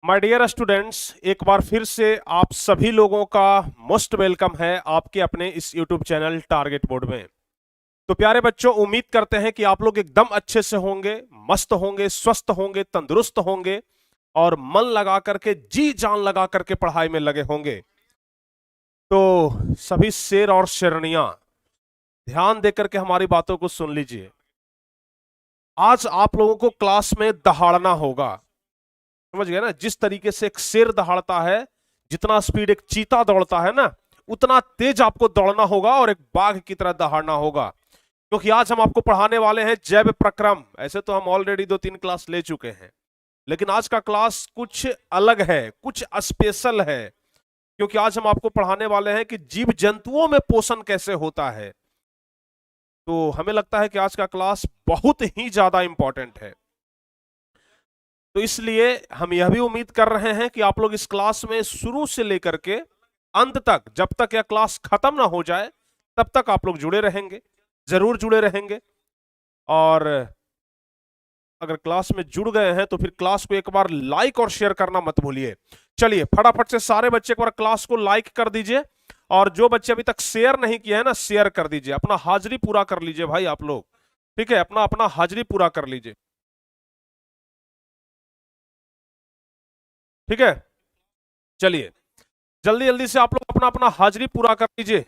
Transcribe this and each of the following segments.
My dear students, एक बार फिर से आप सभी लोगों का मोस्ट वेलकम है आपके अपने इस यूट्यूब चैनल टारगेट बोर्ड में। तो प्यारे बच्चों, उम्मीद करते हैं कि आप लोग एकदम अच्छे से होंगे, मस्त होंगे, स्वस्थ होंगे, तंदुरुस्त होंगे और मन लगा करके, जी जान लगा करके पढ़ाई में लगे होंगे। तो सभी शेर और शेरनियां ध्यान देकर के हमारी बातों को सुन लीजिए। आज आप लोगों को क्लास में दहाड़ना होगा। समझ गए ना? जिस तरीके से एक शेर दहाड़ता है, जितना स्पीड एक चीता दौड़ता है ना, उतना तेज आपको दौड़ना होगा और एक बाघ की तरह दहाड़ना होगा। क्योंकि आज हम आपको पढ़ाने वाले हैं जैव प्रक्रम। ऐसे तो हम ऑलरेडी 2-3 क्लास ले चुके हैं, लेकिन आज का क्लास कुछ अलग है, कुछ स्पेशल है। क्योंकि आज हम आपको पढ़ाने वाले हैं कि जीव जंतुओं में पोषण कैसे होता है। तो हमें लगता है कि आज का क्लास बहुत ही ज्यादा इंपॉर्टेंट है। तो इसलिए हम यह भी उम्मीद कर रहे हैं कि आप लोग इस क्लास में शुरू से लेकर के अंत तक, जब तक यह क्लास खत्म ना हो जाए, तब तक आप लोग जुड़े रहेंगे, जरूर जुड़े रहेंगे। और अगर क्लास में जुड़ गए हैं तो फिर क्लास को एक बार लाइक और शेयर करना मत भूलिए। चलिए फटाफट से सारे बच्चे एक बार क्लास को लाइक कर दीजिए, और जो बच्चे अभी तक शेयर नहीं किए हैं ना, शेयर कर दीजिए। अपना हाजिरी पूरा कर लीजिए भाई आप लोग, ठीक है? अपना अपना हाजिरी पूरा कर लीजिए, ठीक है? चलिए जल्दी जल्दी से आप लोग अपना अपना हाजिरी पूरा कर लीजिए।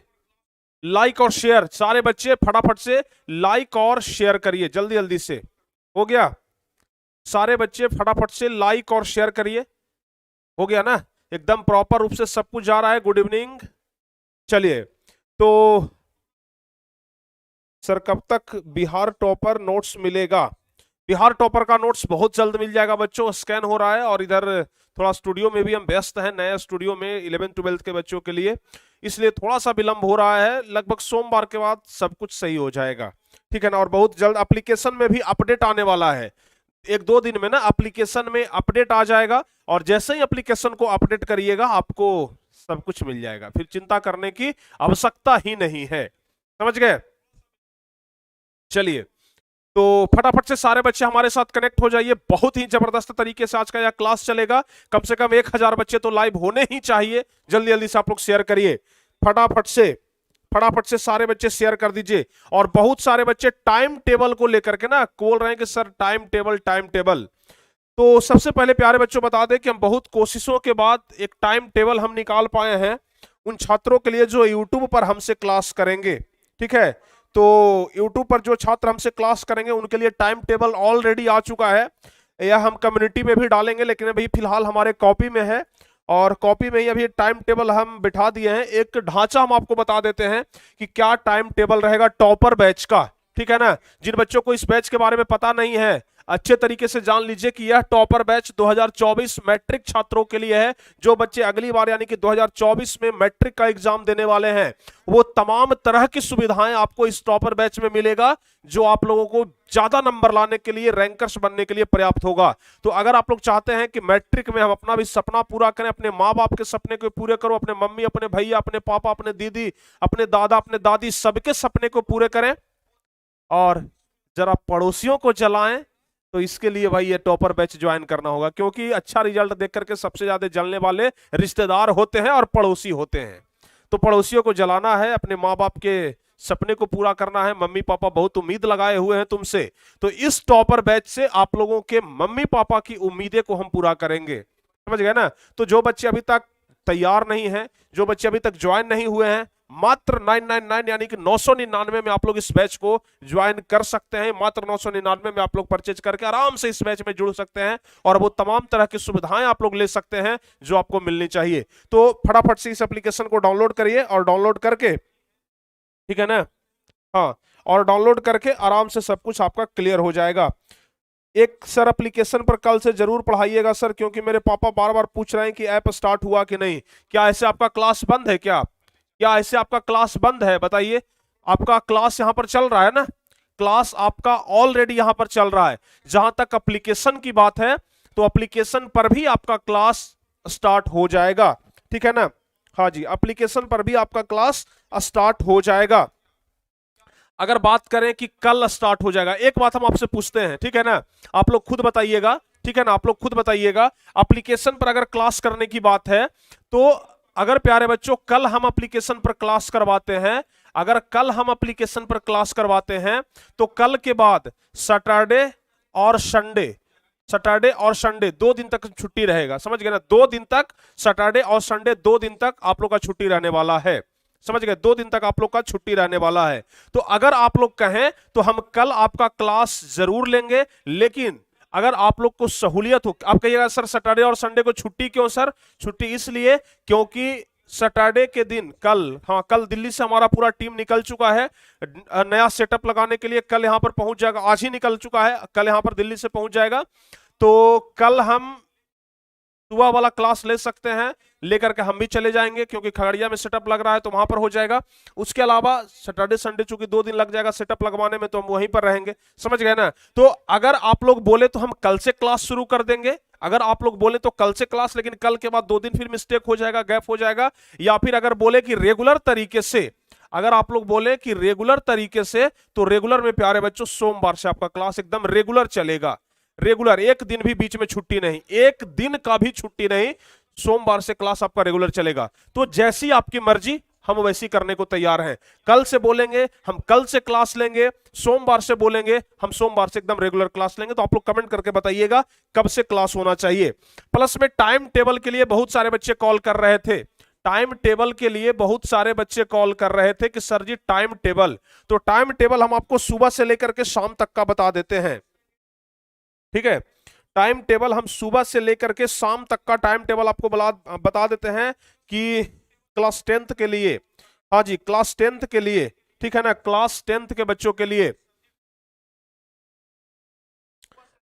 लाइक और शेयर, सारे बच्चे फटाफट से लाइक और शेयर करिए, जल्दी जल्दी से। हो गया? सारे बच्चे फटाफट से लाइक और शेयर करिए। हो गया ना? एकदम प्रॉपर रूप से सब कुछ जा रहा है। Good evening. चलिए, तो सर कब तक बिहार टॉपर नोट्स मिलेगा? बिहार टॉपर का नोट्स बहुत जल्द मिल जाएगा बच्चों। स्कैन हो रहा है, और इधर थोड़ा स्टूडियो में भी हम व्यस्त हैं, नए स्टूडियो में 11th-12th के बच्चों के लिए, इसलिए थोड़ा सा विलंब हो रहा है। लगभग सोमवार के बाद सब कुछ सही हो जाएगा, ठीक है ना? और बहुत जल्द एप्लीकेशन में भी अपडेट आने वाला है। 1-2 दिन में ना एप्लीकेशन में अपडेट आ जाएगा, और जैसे ही एप्लीकेशन को अपडेट करिएगा आपको सब कुछ मिल जाएगा। फिर चिंता करने की आवश्यकता ही नहीं है। समझ गए? चलिए, तो फटाफट से सारे बच्चे हमारे साथ कनेक्ट हो जाइए। बहुत ही जबरदस्त तरीके से आज का यह क्लास चलेगा। कम से कम 1000 बच्चे तो लाइव होने ही चाहिए। जल्दी जल्दी से आप लोग शेयर करिए, फटाफट से, फटाफट से सारे बच्चे शेयर कर दीजिए। और बहुत सारे बच्चे टाइम टेबल को लेकर के ना बोल रहे हैं कि sir time table, time table. तो सबसे पहले प्यारे बच्चों बता दें कि हम बहुत कोशिशों के बाद एक टाइम टेबल हम निकाल पाए हैं उन छात्रों के लिए जो यूट्यूब पर हमसे क्लास करेंगे, ठीक है? तो यूट्यूब पर जो छात्र हमसे क्लास करेंगे उनके लिए टाइम टेबल ऑलरेडी आ चुका है। यह हम कम्युनिटी में भी डालेंगे, लेकिन अभी फिलहाल हमारे कॉपी में है, और कॉपी में ही अभी टाइम टेबल हम बिठा दिए हैं। एक ढांचा हम आपको बता देते हैं कि क्या टाइम टेबल रहेगा टॉपर बैच का, ठीक है ना? जिन बच्चों को इस बैच के बारे में पता नहीं है, अच्छे तरीके से जान लीजिए कि यह टॉपर बैच 2024 मैट्रिक छात्रों के लिए है। जो बच्चे अगली बार यानी कि 2024 में मैट्रिक का एग्जाम देने वाले हैं, वो तमाम तरह की सुविधाएं आपको इस टॉपर बैच में मिलेगा, जो आप लोगों को ज्यादा नंबर लाने के लिए, रैंकर्स बनने के लिए पर्याप्त होगा। तो अगर आप लोग चाहते हैं कि मैट्रिक में हम अपना भी सपना पूरा करें, अपने माँ बाप के सपने को पूरे करो, अपने मम्मी, अपने भैया, अपने पापा, अपने दीदी, अपने दादा, अपने दादी, सबके सपने को पूरे करें, और जरा पड़ोसियों को जलाएं, तो इसके लिए भाई ये टॉपर बैच ज्वाइन करना होगा। क्योंकि अच्छा रिजल्ट देख करके सबसे ज्यादा जलने वाले रिश्तेदार होते हैं और पड़ोसी होते हैं। तो पड़ोसियों को जलाना है, अपने माँ बाप के सपने को पूरा करना है। मम्मी पापा बहुत उम्मीद लगाए हुए हैं तुमसे, तो इस टॉपर बैच से आप लोगों के मम्मी पापा की उम्मीदें को हम पूरा करेंगे। समझ गए ना? तो जो बच्चे अभी तक तैयार नहीं हैं, जो बच्चे अभी तक ज्वाइन नहीं हुए हैं, मात्र 999 यानी कि 999 में आप लोग इस बैच को ज्वाइन कर सकते हैं। मात्र 999 में आप लोग परचेज करके आराम से इस बैच में जुड़ सकते हैं, और वो तमाम तरह की सुविधाएं आप लोग ले सकते हैं जो आपको मिलनी चाहिए। तो फटाफट से इस एप्लीकेशन को डाउनलोड करिए, और डाउनलोड करके, ठीक है ना? हाँ, और डाउनलोड करके आराम से सब कुछ आपका क्लियर हो जाएगा। एक सर एप्लीकेशन पर कल से जरूर पढ़ाइएगा सर, क्योंकि मेरे पापा बार बार पूछ रहे हैं कि ऐप स्टार्ट हुआ कि नहीं। क्या ऐसे आपका क्लास बंद है? क्या ऐसे आपका क्लास बंद है? बताइए। आपका क्लास यहां पर चल रहा है ना? क्लास आपका ऑलरेडी यहां पर चल रहा है। जहां तक एप्लीकेशन की बात है, तो एप्लीकेशन पर भी आपका क्लास स्टार्ट हो जाएगा, ठीक है ना? हाँ जी, एप्लीकेशन पर भी आपका क्लास स्टार्ट हो जाएगा। अगर बात करें कि कल स्टार्ट हो जाएगा, एक बात हम आपसे पूछते हैं, ठीक है ना? आप लोग खुद बताइएगा ठीक है ना, आप लोग खुद बताइएगा। एप्लीकेशन पर अगर क्लास करने की बात है तो अगर प्यारे बच्चों कल हम एप्लीकेशन पर क्लास करवाते हैं, अगर कल हम एप्लीकेशन पर क्लास करवाते हैं तो कल के बाद सैटरडे और संडे, सैटरडे और संडे 2 दिन तक छुट्टी रहेगा, समझ गए ना, 2 दिन तक, सैटरडे और संडे 2 दिन तक आप लोग का छुट्टी रहने वाला है, समझ गए, 2 दिन तक आप लोग का छुट्टी रहने वाला है। तो अगर आप लोग कहें तो हम कल आपका क्लास जरूर लेंगे, लेकिन अगर आप लोग को सहूलियत हो, आप कहिएगा सर सैटरडे और संडे को छुट्टी क्यों सर? छुट्टी इसलिए क्योंकि सैटरडे के दिन कल, हाँ कल दिल्ली से हमारा पूरा टीम निकल चुका है नया सेटअप लगाने के लिए, कल यहां पर पहुंच जाएगा, आज ही निकल चुका है, कल यहां पर दिल्ली से पहुंच जाएगा। तो कल हम सुबह वाला क्लास ले सकते हैं, लेकर के हम भी चले जाएंगे क्योंकि खगड़िया में सेटअप लग रहा है तो वहां पर हो जाएगा। उसके अलावा सैटरडे संडे चूंकि 2 दिन लग जाएगा सेटअप लगवाने में, तो हम वहीं पर रहेंगे, समझ गए ना। तो अगर आप लोग बोले तो हम कल से क्लास शुरू कर देंगे, अगर आप लोग बोले तो कल से क्लास, लेकिन कल के बाद 2 दिन फिर मिस्टेक हो जाएगा, गैप हो जाएगा। या फिर अगर बोले कि रेगुलर तरीके से, अगर आप लोग बोले कि रेगुलर तरीके से, तो रेगुलर में प्यारे बच्चों सोमवार से आपका क्लास एकदम रेगुलर चलेगा, रेगुलर, एक दिन भी बीच में छुट्टी नहीं, एक दिन का भी छुट्टी नहीं, सोमवार से क्लास आपका रेगुलर चलेगा। तो जैसी आपकी मर्जी, हम वैसी करने को तैयार हैं। कल से बोलेंगे हम कल से क्लास लेंगे, सोमवार से बोलेंगे हम सोमवार से एकदम रेगुलर क्लास लेंगे। तो आप लोग कमेंट करके बताइएगा कब से क्लास होना चाहिए। प्लस में टाइम टेबल के लिए बहुत सारे बच्चे कॉल कर रहे थे, टाइम टेबल के लिए बहुत सारे बच्चे कॉल कर रहे थे कि सर जी टाइम टेबल, तो टाइम टेबल हम आपको सुबह से लेकर के शाम तक का बता देते हैं, ठीक है। टाइम टेबल हम सुबह से लेकर के शाम तक का टाइम टेबल आपको बता देते हैं कि क्लास 10th के लिए, हाँ जी क्लास 10th के लिए, ठीक है ना, क्लास 10th के बच्चों के लिए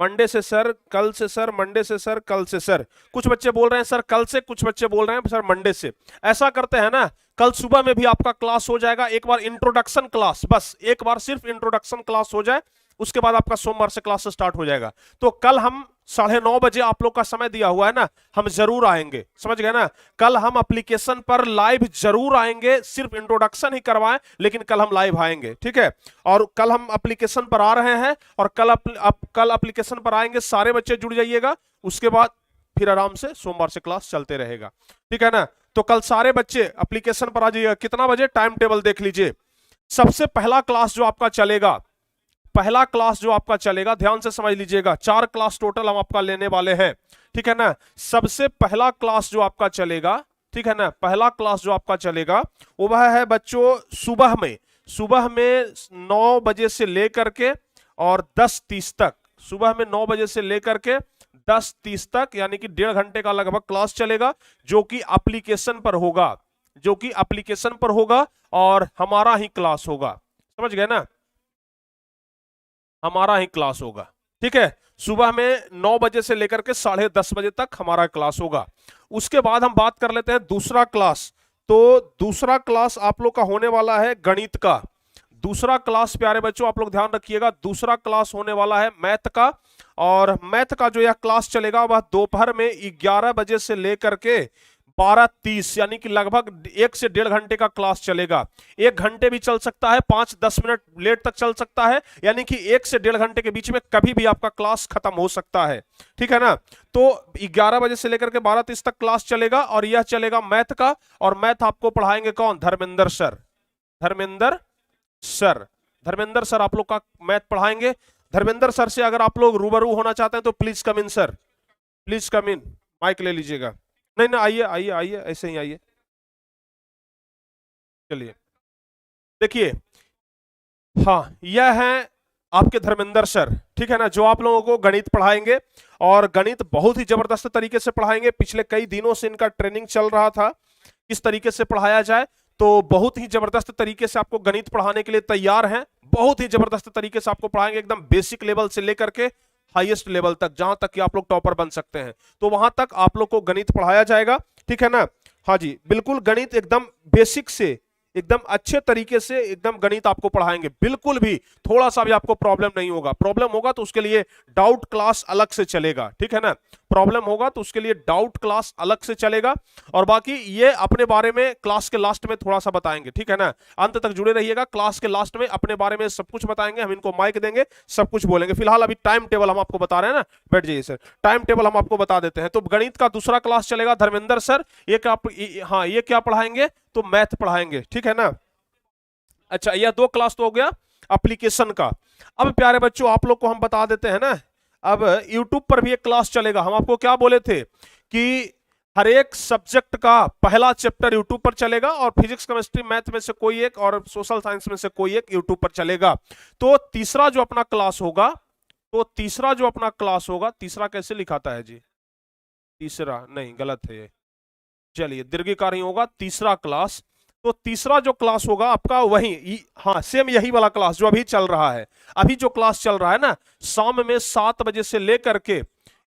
मंडे से सर, कल से सर, मंडे से सर, कल से सर। कुछ बच्चे बोल रहे हैं सर कल से, कुछ बच्चे बोल रहे हैं सर मंडे से। ऐसा करते हैं ना, कल सुबह में भी आपका क्लास हो जाएगा, एक बार इंट्रोडक्शन क्लास, बस एक बार सिर्फ इंट्रोडक्शन क्लास हो जाए, उसके बाद आपका सोमवार से क्लास स्टार्ट हो जाएगा। तो कल हम 9:30 बजे आप लोग का समय दिया हुआ है ना, हम जरूर आएंगे, समझ गए ना। कल हम एप्लीकेशन पर लाइव जरूर आएंगे, सिर्फ इंट्रोडक्शन ही करवाएं, लेकिन कल हम लाइव आएंगे, ठीक है। और कल हम एप्लीकेशन पर आ रहे हैं, और कल एप्लीकेशन पर आएंगे, सारे बच्चे जुड़ जाइएगा, उसके बाद फिर आराम से सोमवार से क्लास चलते रहेगा, ठीक है ना। तो कल सारे बच्चे एप्लीकेशन पर आ जाइएगा। कितना बजे? टाइम टेबल देख लीजिए। सबसे पहला क्लास जो आपका चलेगा, पहला क्लास जो आपका चलेगा, ध्यान से समझ लीजिएगा, 4 क्लास टोटल हम आपका लेने वाले हैं, ठीक है ना। सबसे पहला क्लास जो आपका चलेगा, ठीक है ना, पहला क्लास जो आपका चलेगा वो वह है बच्चों सुबह में 9 बजे से लेकर के और 10:30 तक, सुबह में 9 बजे से लेकर के 10:30 तक, यानी कि 1.5 घंटे का लगभग क्लास चलेगा, जो कि एप्लीकेशन पर होगा, जो कि एप्लीकेशन पर होगा और हमारा ही क्लास होगा, समझ गए ना, हमारा ही क्लास होगा, ठीक है। सुबह में 9 बजे से लेकर के 10:30 बजे तक हमारा क्लास होगा। उसके बाद हम बात कर लेते हैं दूसरा क्लास। तो दूसरा क्लास आप लोग का होने वाला है गणित का। दूसरा क्लास प्यारे बच्चों आप लोग ध्यान रखिएगा, दूसरा क्लास होने वाला है मैथ का, और मैथ का जो यह क्लास चलेगा वह दोपहर में 11 बजे से लेकर के 12:30, यानी कि लगभग 1 से 1.5 घंटे का क्लास चलेगा। 1 घंटे भी चल सकता है, 5-10 मिनट लेट तक चल सकता है, यानी कि 1 से 1.5 घंटे के बीच में कभी भी आपका क्लास खत्म हो सकता है, ठीक है ना। तो 11 बजे से लेकर के 12:30 तक क्लास चलेगा, और यह चलेगा मैथ का, और मैथ आपको पढ़ाएंगे कौन? Dharmendra sir, Dharmendra sir, Dharmendra sir आप लोग का मैथ पढ़ाएंगे। धर्मेंद्र सर से अगर आप लोग रूबरू होना चाहते हैं तो please come in sir, please come in, mic ले लीजिएगा। नहीं नहीं, आइए आइए आइए, ऐसे ही आइए, चलिए देखिए, हाँ यह है आपके धर्मेंद्र सर, ठीक है ना, जो आप लोगों को गणित पढ़ाएंगे, और गणित बहुत ही जबरदस्त तरीके से पढ़ाएंगे। पिछले कई दिनों से इनका ट्रेनिंग चल रहा था किस तरीके से पढ़ाया जाए, तो बहुत ही जबरदस्त तरीके से आपको गणित पढ़ाने के लिए तैयार हैं, बहुत ही जबरदस्त तरीके से आपको पढ़ाएंगे, एकदम बेसिक लेवल से लेकर के हाईएस्ट लेवल तक, जहां तक कि आप लोग टॉपर बन सकते हैं, तो वहां तक आप लोग को गणित पढ़ाया जाएगा, ठीक है ना। हाँ जी बिल्कुल, गणित एकदम बेसिक से एकदम अच्छे तरीके से एकदम गणित आपको पढ़ाएंगे, बिल्कुल भी थोड़ा सा भी आपको प्रॉब्लम नहीं होगा। प्रॉब्लम होगा तो उसके लिए डाउट क्लास अलग से चलेगा, ठीक है ना। प्रॉब्लम होगा तो उसके लिए डाउट क्लास अलग से चलेगा, और बाकी ये अपने बारे में क्लास के लास्ट में थोड़ा सा बताएंगे, ठीक है ना। अंत तक जुड़े रहिएगा, क्लास के लास्ट में अपने बारे में सब कुछ बताएंगे, हम इनको माइक देंगे, सब कुछ बोलेंगे। फिलहाल अभी टाइम टेबल हम आपको बता रहे हैं ना, बैठ जाइए सर, टाइम टेबल हम आपको बता देते हैं। तो गणित का दूसरा क्लास चलेगा धर्मेंद्र सर, ये क्या, हाँ ये क्या पढ़ाएंगे, तो मैथ पढ़ाएंगे, ठीक है ना। अच्छा, यह दो क्लास तो हो गया एप्लीकेशन का। अब प्यारे बच्चों आप लोग को हम बता देते हैं ना, अब YouTube पर भी एक क्लास चलेगा। हम आपको क्या बोले थे कि हर एक सब्जेक्ट का पहला चैप्टर YouTube पर चलेगा, और फिजिक्स केमिस्ट्री मैथ में से कोई एक और सोशल साइंस में से कोई एक YouTube पर चलेगा। तो तीसरा जो अपना क्लास होगा, तीसरा कैसे लिखाता है जी, तीसरा नहीं, गलत है ये, चलिए दीर्घिकार ही होगा तीसरा क्लास। तो तीसरा जो क्लास होगा आपका वही, हाँ सेम यही वाला क्लास जो अभी चल रहा है। अभी जो क्लास चल रहा है ना, शाम में 7 बजे से लेकर के,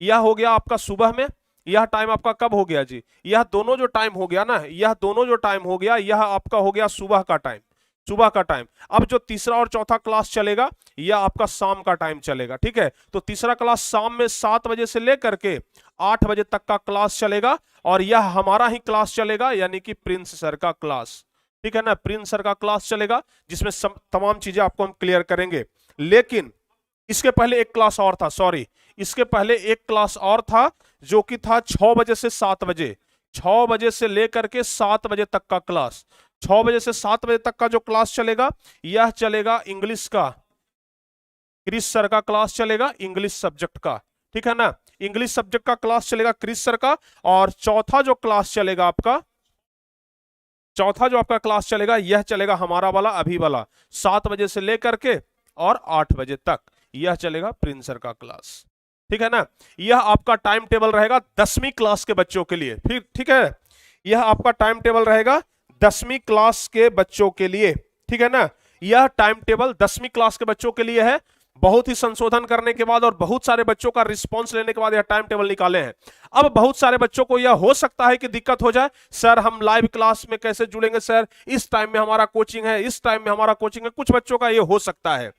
यह हो गया आपका सुबह में, यह टाइम आपका कब हो गया जी, यह दोनों जो टाइम हो गया ना, यह दोनों जो टाइम हो गया, यह आपका हो गया सुबह का टाइम, सुबह का टाइम। अब जो तीसरा और चौथा क्लास चलेगा, यह आपका शाम का टाइम चलेगा, ठीक है। तो तीसरा क्लास शाम में 7 बजे से लेकर के 8 बजे तक का क्लास चलेगा, और यह हमारा ही क्लास चलेगा, यानी कि प्रिंस सर का क्लास, ठीक है ना। प्रिंस सर का क्लास चलेगा जिसमें तमाम चीजें आपको हम क्लियर करेंगे। लेकिन इसके पहले एक क्लास और था, सॉरी, इसके पहले एक क्लास और था जो कि था 6 बजे से 7 बजे, 6 बजे से लेकर के 7 बजे तक का क्लास। 6 बजे से 7 बजे तक का जो क्लास चलेगा, यह चलेगा इंग्लिश का, क्रिस सर का क्लास चलेगा इंग्लिश सब्जेक्ट का, ठीक है ना। इंग्लिश सब्जेक्ट का क्लास चलेगा क्रिस सर का। और चौथा जो क्लास चलेगा आपका, चौथा जो आपका क्लास चलेगा, यह चलेगा हमारा वाला अभी वाला, 7 बजे से लेकर के और 8 बजे तक, यह चलेगा प्रिंस सर का क्लास, ठीक है ना। यह आपका टाइम टेबल रहेगा 10वीं क्लास के बच्चों के लिए, फिर ठीक है। यह आपका टाइम टेबल रहेगा 10वीं क्लास के बच्चों के लिए, ठीक है ना। यह टाइम टेबल 10वीं क्लास के बच्चों के लिए है। बहुत ही संशोधन करने के बाद और बहुत सारे बच्चों का रिस्पांस लेने के बाद यह टाइम टेबल निकाले हैं। अब बहुत सारे बच्चों को यह हो सकता है कि दिक्कत हो जाए, सर हम लाइव क्लास में कैसे जुड़ेंगे, सर इस टाइम में हमारा कोचिंग है, इस टाइम में हमारा कोचिंग है, कुछ बच्चों का यह हो सकता है।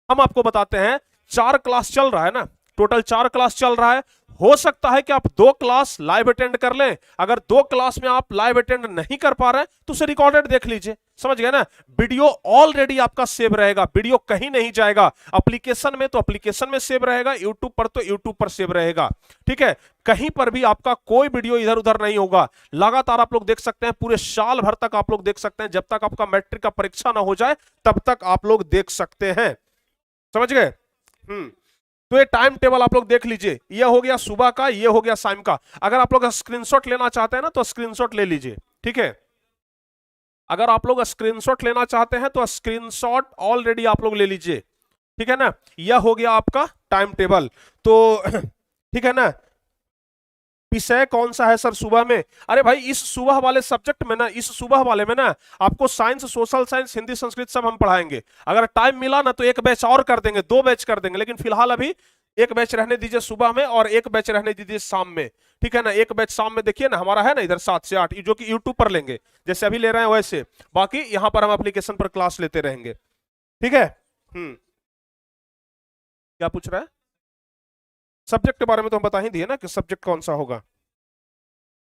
हम आपको बताते हैं 4 क्लास चल रहा है ना, टोटल 4 क्लास चल रहा है। हो सकता है कि आप 2 क्लास लाइव अटेंड कर लें। अगर 2 क्लास में आप लाइव अटेंड नहीं कर पा रहे हैं तो उसे रिकॉर्डेड देख लीजिए, समझ गए ना। वीडियो ऑलरेडी आपका सेव रहेगा, वीडियो कहीं नहीं जाएगा। एप्लीकेशन में तो एप्लीकेशन में सेव रहेगा, यूट्यूब पर तो यूट्यूब पर सेव रहेगा, ठीक है। कहीं पर भी आपका कोई वीडियो इधर उधर नहीं होगा। लगातार आप लोग देख सकते हैं, पूरे साल भर तक आप लोग देख सकते हैं, जब तक आपका मैट्रिक का परीक्षा ना हो जाए तब तक आप लोग देख सकते हैं, समझ गए। तो ये टाइम टेबल आप लोग देख लीजिए, ये हो गया सुबह का, ये हो गया शाम का। अगर आप लोग स्क्रीनशॉट लेना चाहते हैं ना तो स्क्रीनशॉट ले लीजिए, ठीक है। अगर आप लोग स्क्रीनशॉट लेना चाहते हैं तो स्क्रीनशॉट ऑलरेडी आप लोग ले लीजिए, ठीक है ना। यह हो गया आपका टाइम टेबल। तो ठीक है ना। विषय कौन सा है सर सुबह में? अरे भाई इस सुबह वाले सब्जेक्ट में ना, इस सुबह वाले में ना आपको science, social science, Hindi, Sanskrit सब हम पढ़ाएंगे। अगर टाइम मिला ना तो एक बैच और कर देंगे, 2 बैच कर देंगे, लेकिन फिलहाल अभी एक बैच रहने दीजिए सुबह में और एक बैच रहने दीजिए शाम में, ठीक है ना। एक बैच शाम में देखिए ना हमारा है ना इधर 7 से 8, जो कि यूट्यूब पर लेंगे, जैसे अभी ले रहे हैं वैसे। बाकी यहां पर हम एप्लीकेशन पर क्लास लेते रहेंगे, ठीक है। क्या पूछ रहा है? सब्जेक्ट के बारे में तो हम बता ही दिए ना कि सब्जेक्ट कौन सा होगा,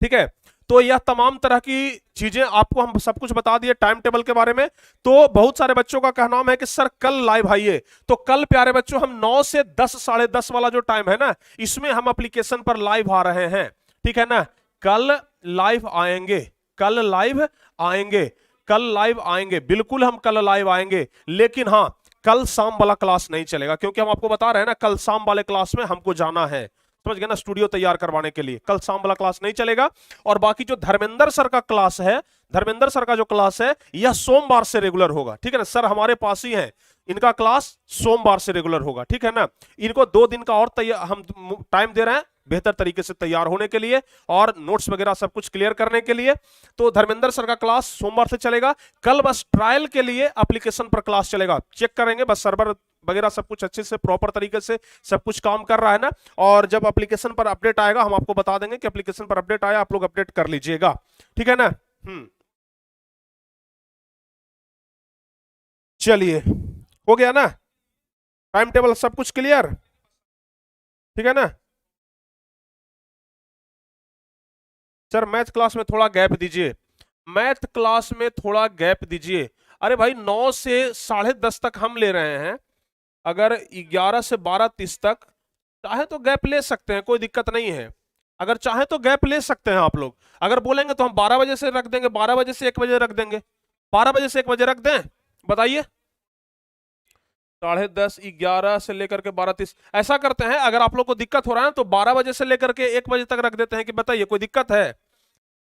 ठीक है। तो यह तमाम तरह की चीजें आपको हम सब कुछ बता दिए टाइम टेबल के बारे में। तो बहुत सारे बच्चों का कहना है कि सर कल लाइव आइए, तो कल प्यारे बच्चों हम 9 से 10, 10:30 वाला जो टाइम है ना, इसमें हम एप्लीकेशन पर लाइव आ रहे हैं, ठीक है ना। कल लाइव आएंगे, कल लाइव आएंगे, कल लाइव आएंगे, बिल्कुल हम कल लाइव आएंगे। लेकिन हाँ, कल शाम वाला क्लास नहीं चलेगा, क्योंकि हम आपको बता रहे हैं ना कल शाम वाले क्लास में हमको जाना है, समझ गए ना, स्टूडियो तैयार करवाने के लिए। कल शाम वाला क्लास नहीं चलेगा। और बाकी जो धर्मेंद्र सर का क्लास है, धर्मेंद्र सर का जो क्लास है यह सोमवार से रेगुलर होगा, ठीक है ना। सर हमारे पास ही हैं, इनका क्लास सोमवार से रेगुलर होगा, ठीक है ना। इनको 2 दिन का और हम टाइम दे रहे हैं बेहतर तरीके से तैयार होने के लिए और नोट्स वगैरह सब कुछ क्लियर करने के लिए। तो धर्मेंद्र सर का क्लास सोमवार से चलेगा। कल बस ट्रायल के लिए एप्लीकेशन पर क्लास चलेगा, चेक करेंगे बस सर्वर वगैरह सब कुछ अच्छे से प्रॉपर तरीके से सब कुछ काम कर रहा है ना। और जब एप्लीकेशन पर अपडेट आएगा हम आपको बता देंगे कि एप्लीकेशन पर अपडेट आया, आप लोग अपडेट कर लीजिएगा, ठीक है ना। चलिए, हो गया ना टाइम टेबल, सब कुछ क्लियर, ठीक है ना। सर मैथ क्लास में थोड़ा गैप दीजिए, मैथ क्लास में थोड़ा गैप दीजिए। अरे भाई 9 से 10:30 तक हम ले रहे हैं, अगर 11 से 12:30 तक चाहे तो गैप ले सकते हैं, कोई दिक्कत नहीं है। अगर चाहे तो गैप ले सकते हैं आप लोग। अगर बोलेंगे तो हम 12 बजे से रख देंगे, 12 बजे से 1 बजे रख देंगे, 12 बजे से 1 बजे रख दें, बताइए। 10:30, 11 से लेकर के 12:30 ऐसा करते हैं। अगर आप लोग को दिक्कत हो रहा है तो 12 बजे से लेकर के 1 बजे तक रख देते हैं, कि बताइए कोई दिक्कत है?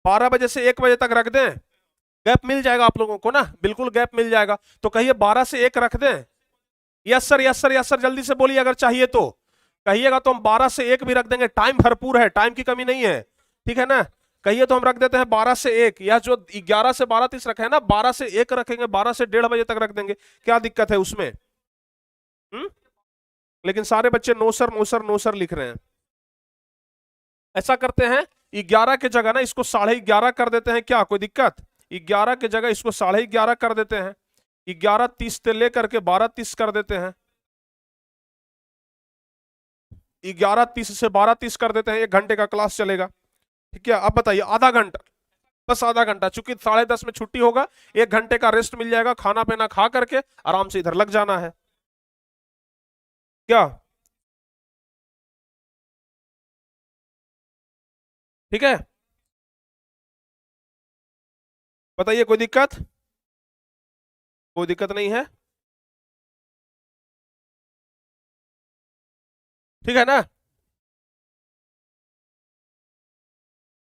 12 बजे से 1 बजे तक रख दें, गैप मिल जाएगा आप लोगों को ना, बिल्कुल गैप मिल जाएगा। तो कहिए 12 से 1 रख दें। Yes sir, yes sir, yes sir, जल्दी से बोलिए, अगर चाहिए तो कहिएगा, तो हम 12 से 1 भी रख देंगे, टाइम भरपूर है, टाइम की कमी नहीं है, ठीक है ना। कहिए तो हम रख देते हैं 12 से 1, या जो 11 से 12:30 रखे हैं ना, 12 से 1 रखेंगे, 12 से 1:30 बजे तक रख देंगे, क्या दिक्कत है उसमें? हम्म। लेकिन सारे बच्चे no sir, no sir, no sir लिख रहे हैं। ऐसा करते हैं 11 के जगह ना इसको 11:30 कर देते हैं, क्या कोई दिक्कत? 11 के जगह इसको 11:30 कर देते हैं, 11:30 से लेकर के 12:30 कर देते हैं, 11:30 से 12:30 कर देते हैं, 1 घंटे का क्लास चलेगा, ठीक है। अब बताइए, आधा घंटा, बस आधा घंटा, चूंकि 10:30 में छुट्टी होगा, 1 घंटे का रेस्ट मिल जाएगा, खाना पीना खा करके आराम से इधर लग जाना है, क्या? ठीक है, बताइए कोई दिक्कत? कोई दिक्कत नहीं है, ठीक है ना।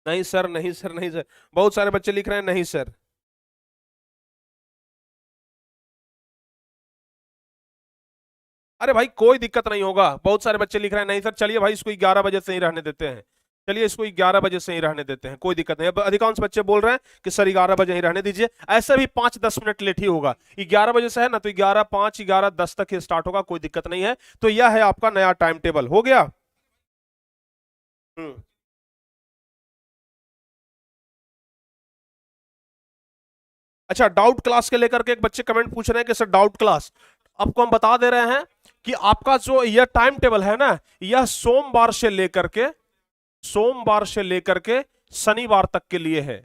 नहीं सर, नहीं सर, नहीं सर, बहुत सारे बच्चे लिख रहे हैं नहीं सर। अरे भाई कोई दिक्कत नहीं होगा, बहुत सारे बच्चे लिख रहे हैं नहीं सर, चलिए भाई इसको 11 बजे से ही रहने देते हैं, चलिए इसको 11 बजे से ही रहने देते हैं, कोई दिक्कत नहीं। अब अधिकांश बच्चे बोल रहे हैं कि सर 11 बजे ही रहने दीजिए, ऐसे भी 5-10 मिनट लेट ही होगा, 11 बजे से है ना, तो 11:05, 11:10 तक ही स्टार्ट होगा, कोई दिक्कत नहीं है। तो यह है आपका नया टाइम टेबल, हो गया। हम्म। अच्छा, डाउट क्लास के लेकर के एक बच्चे कमेंट पूछ रहे हैं कि सर डाउट क्लास, आपको हम बता दे रहे हैं कि आपका जो यह टाइम टेबल है ना, यह सोमवार से लेकर के शनिवार तक के लिए है,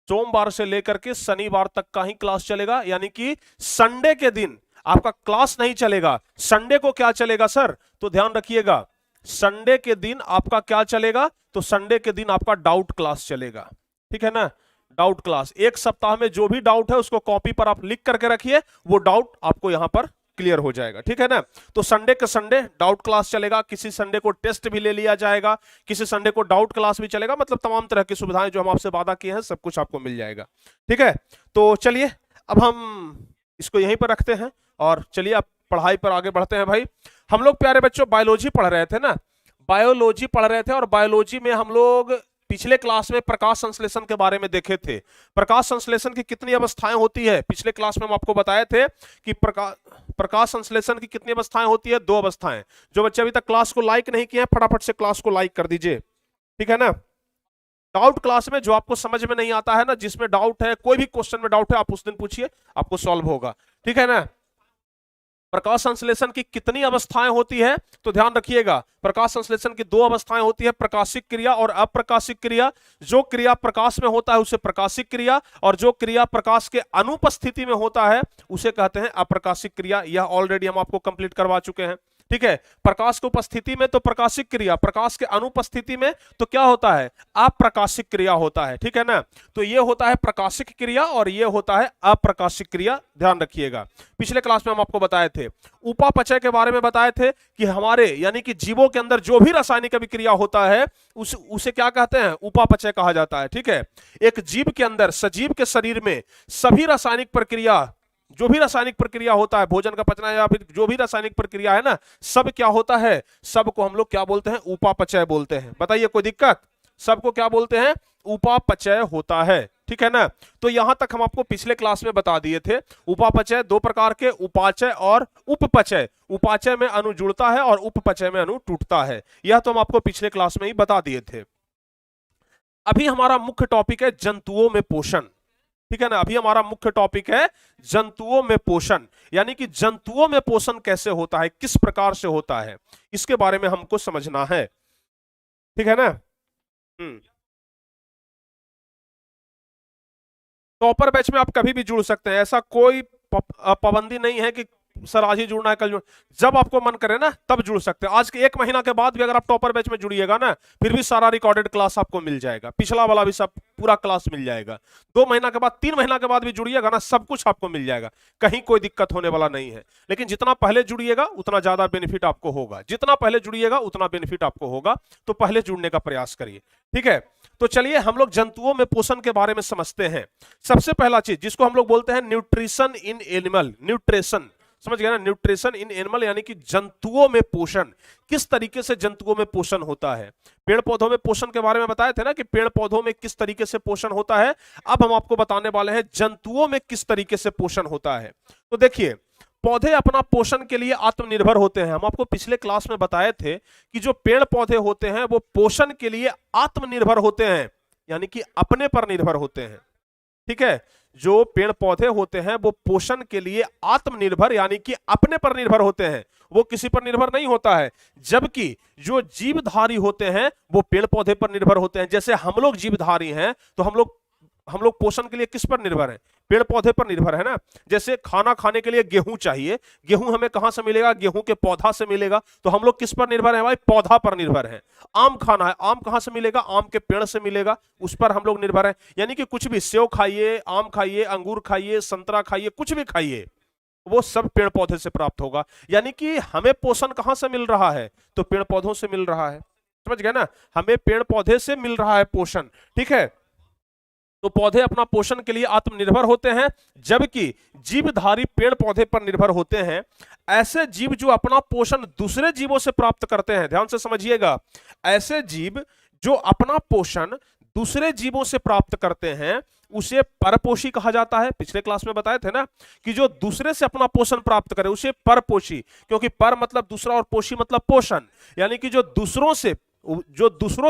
सोमवार से लेकर के शनिवार तक का ही क्लास चलेगा, यानी कि संडे के दिन आपका क्लास नहीं चलेगा। संडे को क्या चलेगा सर, तो ध्यान रखिएगा, संडे के दिन आपका क्या चलेगा, तो संडे के दिन आपका डाउट क्लास चलेगा, ठीक है ना। डाउट क्लास, एक सप्ताह में जो भी डाउट है उसको कॉपी पर आप लिख करके रखिए, वो डाउट आपको यहां पर क्लियर हो जाएगा, ठीक है ना। तो संडे के संडे डाउट क्लास चलेगा, किसी संडे को टेस्ट भी ले लिया जाएगा, किसी संडे को डाउट क्लास भी चलेगा, मतलब तमाम तरह की सुविधाएं जो हम आपसे वादा किए हैं सब कुछ आपको मिल जाएगा, ठीक है। तो चलिए अब हम इसको यहीं पर रखते हैं, और चलिए अब पढ़ाई पर आगे बढ़ते हैं भाई। हम लोग प्यारे बच्चों बायोलॉजी पढ़ रहे थे ना, बायोलॉजी पढ़ रहे थे, और बायोलॉजी में हम लोग पिछले क्लास में प्रकाश संश्लेषण के बारे में देखे थे। प्रकाश संश्लेषण की कितनी अवस्थाएं होती है, पिछले क्लास में हम आपको बताए थे कि प्रकाश संश्लेषण की कितनी अवस्थाएं होती है, 2 अवस्थाएं। जो बच्चे अभी तक क्लास को लाइक नहीं किए हैं, फटाफट से क्लास को लाइक कर दीजिए, ठीक है ना। डाउट क्लास में जो आपको समझ में नहीं आता है ना, जिसमें डाउट है, कोई भी क्वेश्चन में डाउट है, आप उस दिन पूछिए, आपको सॉल्व होगा, ठीक है ना। प्रकाश संश्लेषण की कितनी अवस्थाएं होती है, तो ध्यान रखिएगा, प्रकाश संश्लेषण की 2 अवस्थाएं होती है, प्रकाशिक क्रिया और अप्रकाशिक क्रिया। जो क्रिया प्रकाश में होता है उसे प्रकाशिक क्रिया, और जो क्रिया प्रकाश के अनुपस्थिति में होता है उसे कहते हैं अप्रकाशिक क्रिया। यह ऑलरेडी हम आपको कंप्लीट करवा चुके हैं, ठीक है। प्रकाश की उपस्थिति में तो प्रकाशिक क्रिया, प्रकाश के अनुपस्थिति में तो क्या होता है, अप्रकाशिक क्रिया होता है, ठीक है ना। तो ये होता है प्रकाशिक क्रिया और ये होता है अप्रकाशिक क्रिया, ध्यान रखिएगा। पिछले क्लास में हम आपको बताए थे, उपापचय के बारे में बताए थे कि हमारे यानी कि जीवों के अंदर जो भी रासायनिक अभिक्रिया होता है उसे क्या कहते हैं, उपापचय कहा जाता है, ठीक है। एक जीव के अंदर, सजीव के शरीर में सभी रासायनिक प्रक्रिया, जो भी रासायनिक प्रक्रिया होता है, भोजन का पचना या फिर जो भी रासायनिक प्रक्रिया है ना, सब क्या होता है, सबको हम लोग क्या बोलते हैं, उपापचय बोलते हैं। बताइए कोई दिक्कत, सबको क्या बोलते हैं, उपापचय होता है, ठीक है ना। तो यहां तक हम आपको पिछले क्लास में बता दिए थे। उपापचय 2 प्रकार के, उपाचय और उपपचय। उपाचय में अणु जुड़ता है और उपपचय में अणु टूटता है, यह तो हम आपको पिछले क्लास में ही बता दिए थे। अभी हमारा मुख्य टॉपिक है जंतुओं में पोषण। ठीक है ना। अभी हमारा मुख्य टॉपिक है जंतुओं में पोषण, यानी कि जंतुओं में पोषण कैसे होता है, किस प्रकार से होता है, इसके बारे में हमको समझना है, ठीक है ना। टॉपर बैच में आप कभी भी जुड़ सकते हैं, ऐसा कोई पाबंदी नहीं है कि सर आज ही जुड़ना है कल जुड़, जब आपको मन करे ना तब जुड़ सकते हैं। आज के 1 महीना के बाद भी अगर आप टॉपर बैच में जुड़िएगा ना, फिर भी सारा रिकॉर्डेड क्लास आपको मिल जाएगा, पिछला वाला भी सब पूरा क्लास मिल जाएगा। 2 महीना के बाद 3 महीना के बाद भी जुड़िएगा ना, सब कुछ आपको मिल जाएगा, कहीं कोई दिक्कत होने वाला नहीं है। लेकिन जितना पहले जुड़िएगा उतना ज्यादा बेनिफिट आपको होगा, जितना पहले जुड़िएगा उतना बेनिफिट आपको होगा, तो पहले जुड़ने का प्रयास करिए, ठीक है। तो चलिए हम लोग जंतुओं में पोषण के बारे में समझते हैं। सबसे पहला चीज जिसको हम लोग बोलते हैं न्यूट्रिशन इन एनिमल, न्यूट्रिशन, समझ गया ना, न्यूट्रिशन इन एनिमल यानी कि जंतुओं में पोषण, किस तरीके से जंतुओं में पोषण होता है। पेड़ पौधों में पोषण के बारे में बताए थे ना कि पेड़ पौधों में किस तरीके से पोषण होता है, अब हम आपको बताने वाले हैं जंतुओं में किस तरीके से पोषण होता है। तो देखिए, पौधे अपना पोषण के लिए आत्मनिर्भर होते हैं। हम आपको पिछले क्लास में बताए थे कि जो पेड़ पौधे होते हैं वो पोषण के लिए आत्मनिर्भर होते हैं, यानी कि अपने पर निर्भर होते हैं, ठीक है। जो पेड़ पौधे होते हैं वो पोषण के लिए आत्मनिर्भर यानी कि अपने पर निर्भर होते हैं, वो किसी पर निर्भर नहीं होता है। जबकि जो जीवधारी होते हैं वो पेड़ पौधे पर निर्भर होते हैं। जैसे हम लोग जीवधारी हैं तो हम लोग पोषण के लिए किस पर निर्भर हैं, पेड़ पौधे पर निर्भर है ना। जैसे खाना खाने के लिए गेहूं चाहिए, गेहूं हमें कहां से मिलेगा, गेहूं के पौधा से मिलेगा, तो हम लोग किस पर निर्भर है भाई, पौधा पर निर्भर है। आम खाना है, आम कहां से मिलेगा, आम के पेड़ से मिलेगा, उस पर हम लोग निर्भर है। यानी कि कुछ भी, सेव खाइए, आम खाइए, अंगूर खाइए, संतरा खाइए, कुछ भी खाइए, वो सब पेड़ पौधे से प्राप्त होगा। यानी कि हमें पोषण कहां से मिल रहा है, तो पेड़ पौधों से मिल रहा है, समझ गए ना, हमें पेड़ पौधे से मिल रहा है पोषण, ठीक है। तो पौधे अपना पोषण के लिए आत्मनिर्भर होते हैं, जबकि जीवधारी पेड़ पौधे पर निर्भर होते हैं। ऐसे जीव जो अपना पोषण दूसरे जीवों से प्राप्त करते हैं, ध्यान से समझिएगा, ऐसे जीव जो अपना पोषण दूसरे जीवों से प्राप्त करते हैं उसे परपोषी कहा जाता है। पिछले क्लास में बताए थे ना कि जो दूसरे से अपना पोषण प्राप्त करे उसे परपोषी, क्योंकि पर मतलब दूसरा और पोषी मतलब पोषण, यानी कि जो दूसरों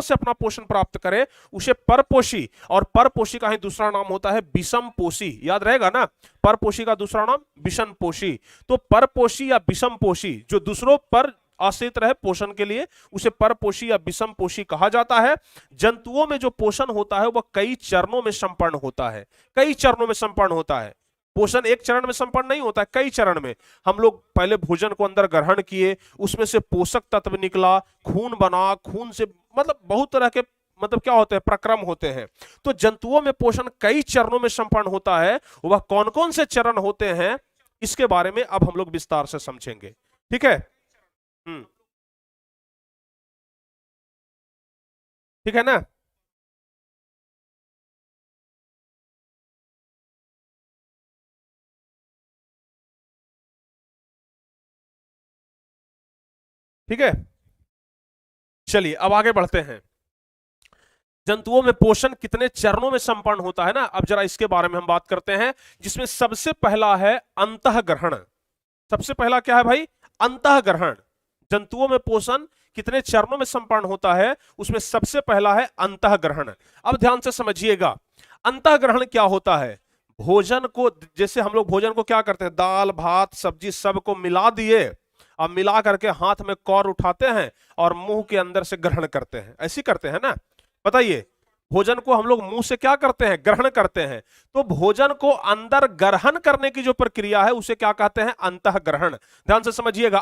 से अपना पोषण प्राप्त करे उसे परपोषी, और परपोषी का ही दूसरा नाम होता है विषमपोषी, याद रहेगा ना, परपोषी का दूसरा नाम विषमपोषी। तो परपोषी या विषमपोषी जो दूसरों पर आश्रित रहे पोषण के लिए उसे परपोषी या विषमपोषी कहा जाता है। जंतुओं में जो पोषण होता है वह कई चरणों में संपन्न होता है, कई चरणों में संपन्न होता है। पोषण एक चरण में संपन्न नहीं होता है, कई चरण में। हम लोग पहले भोजन को अंदर ग्रहण किए, उसमें से पोषक तत्व निकला, खून बना, खून से मतलब बहुत तरह के मतलब क्या होते हैं, प्रक्रम होते हैं। तो जंतुओं में पोषण कई चरणों में संपन्न होता है। वह कौन कौन से चरण होते हैं इसके बारे में अब हम लोग विस्तार से समझेंगे, ठीक है। ठीक है ना। ठीक है, चलिए अब आगे बढ़ते हैं। जंतुओं में पोषण कितने चरणों में संपन्न होता है ना, अब जरा इसके बारे में हम बात करते हैं, जिसमें सबसे पहला है अंतःग्रहण। सबसे पहला क्या है भाई, अंतःग्रहण। जंतुओं में पोषण कितने चरणों में संपन्न होता है, उसमें सबसे पहला है अंतःग्रहण। अब ध्यान से समझिएगा, अंतःग्रहण क्या होता है। भोजन को, जैसे हम लोग भोजन को क्या करते हैं, दाल भात सब्जी सबको मिला दिए, अब मिला करके हाथ में कौर उठाते हैं और मुंह के अंदर से ग्रहण करते हैं, ऐसी करते हैं ना। बताइए, भोजन को हम लोग मुंह से क्या करते हैं, ग्रहण करते हैं। तो भोजन को अंदर ग्रहण करने की जो प्रक्रिया है उसे क्या कहते हैं, अंतःग्रहण। ध्यान से समझिएगा,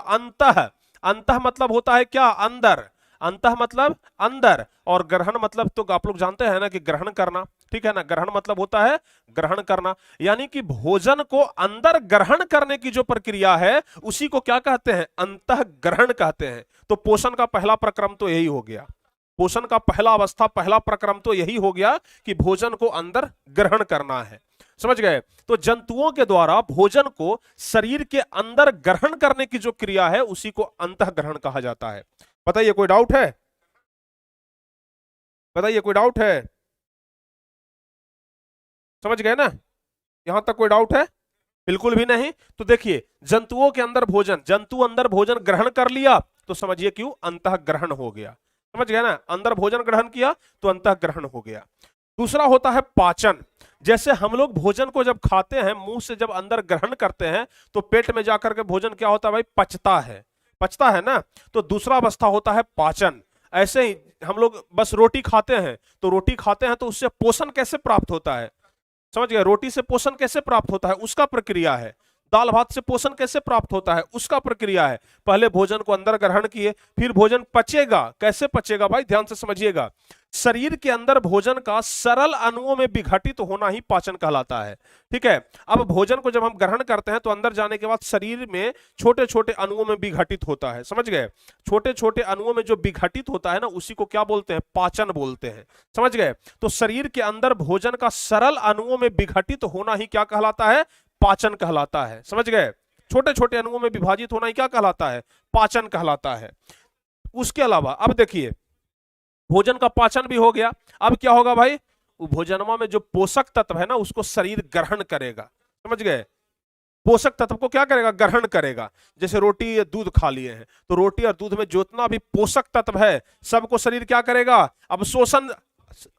अंतः मतलब होता है क्या, अंदर, अंतः मतलब अंदर, और ग्रहण मतलब तो आप लोग जानते हैं ना कि ग्रहण करना, ठीक है ना। ग्रहण मतलब होता है ग्रहण करना, यानी कि भोजन को अंदर ग्रहण करने की जो प्रक्रिया है उसी को क्या कहते हैं, अंतःग्रहण कहते हैं। तो पोषण का पहला प्रक्रम तो यही हो गया, पोषण का पहला अवस्था, पहला प्रक्रम तो यही हो गया कि भोजन को अंदर ग्रहण करना है, समझ गए। तो जंतुओं के द्वारा भोजन को शरीर के अंदर ग्रहण करने की जो क्रिया है उसी को अंतःग्रहण कहा जाता है। बताइए कोई डाउट है, बताइए कोई डाउट है, समझ गए ना, यहां तक कोई डाउट है, बिल्कुल भी नहीं। तो देखिए, जंतुओं के अंदर भोजन, जंतु अंदर भोजन ग्रहण कर लिया तो समझिए क्यों अंतःग्रहण हो गया, समझ गया ना, अंदर भोजन ग्रहण किया तो अंतःग्रहण हो गया। दूसरा होता है पाचन। जैसे हम लोग भोजन को जब खाते हैं, मुंह से जब अंदर ग्रहण करते हैं तो पेट में जाकर के भोजन क्या होता है भाई, पचता है, पचता है ना। तो दूसरा अवस्था होता है पाचन। ऐसे ही हम लोग बस रोटी खाते हैं, तो रोटी खाते हैं तो उससे पोषण कैसे प्राप्त होता है, समझ गए, रोटी से पोषण कैसे प्राप्त होता है उसका प्रक्रिया है। दाल भात से पोषण कैसे प्राप्त होता है उसका प्रक्रिया है। पहले भोजन को अंदर ग्रहण किए, फिर भोजन पचेगा। कैसे पचेगा भाई, ध्यान से समझिएगा। शरीर के अंदर भोजन का सरल अणुओं में विघटित होना ही पाचन कहलाता है। ठीक है, अब भोजन को जब हम ग्रहण करते हैं तो अंदर जाने के बाद शरीर में छोटे छोटे अणुओं में विघटित होता है, समझ गए। छोटे छोटे अणुओं में जो विघटित होता है ना, उसी को क्या बोलते हैं, पाचन बोलते हैं, समझ गए। तो शरीर के अंदर भोजन का सरल अणुओं में विघटित होना ही क्या कहलाता है, पाचन कहलाता है, समझ गए। छोटे छोटे अणुओं में विभाजित होना ही क्या कहलाता है, पाचन कहलाता है। उसके अलावा अब देखिए, भोजन का पाचन भी हो गया। अब क्या होगा भाई, भोजनमा में जो पोषक तत्व है ना उसको शरीर ग्रहण करेगा, समझ गए। पोषक तत्व को क्या करेगा, ग्रहण करेगा। जैसे रोटी या दूध खा लिए हैं, तो रोटी और दूध में जितना भी पोषक तत्व है सबको शरीर क्या करेगा, अवशोषण,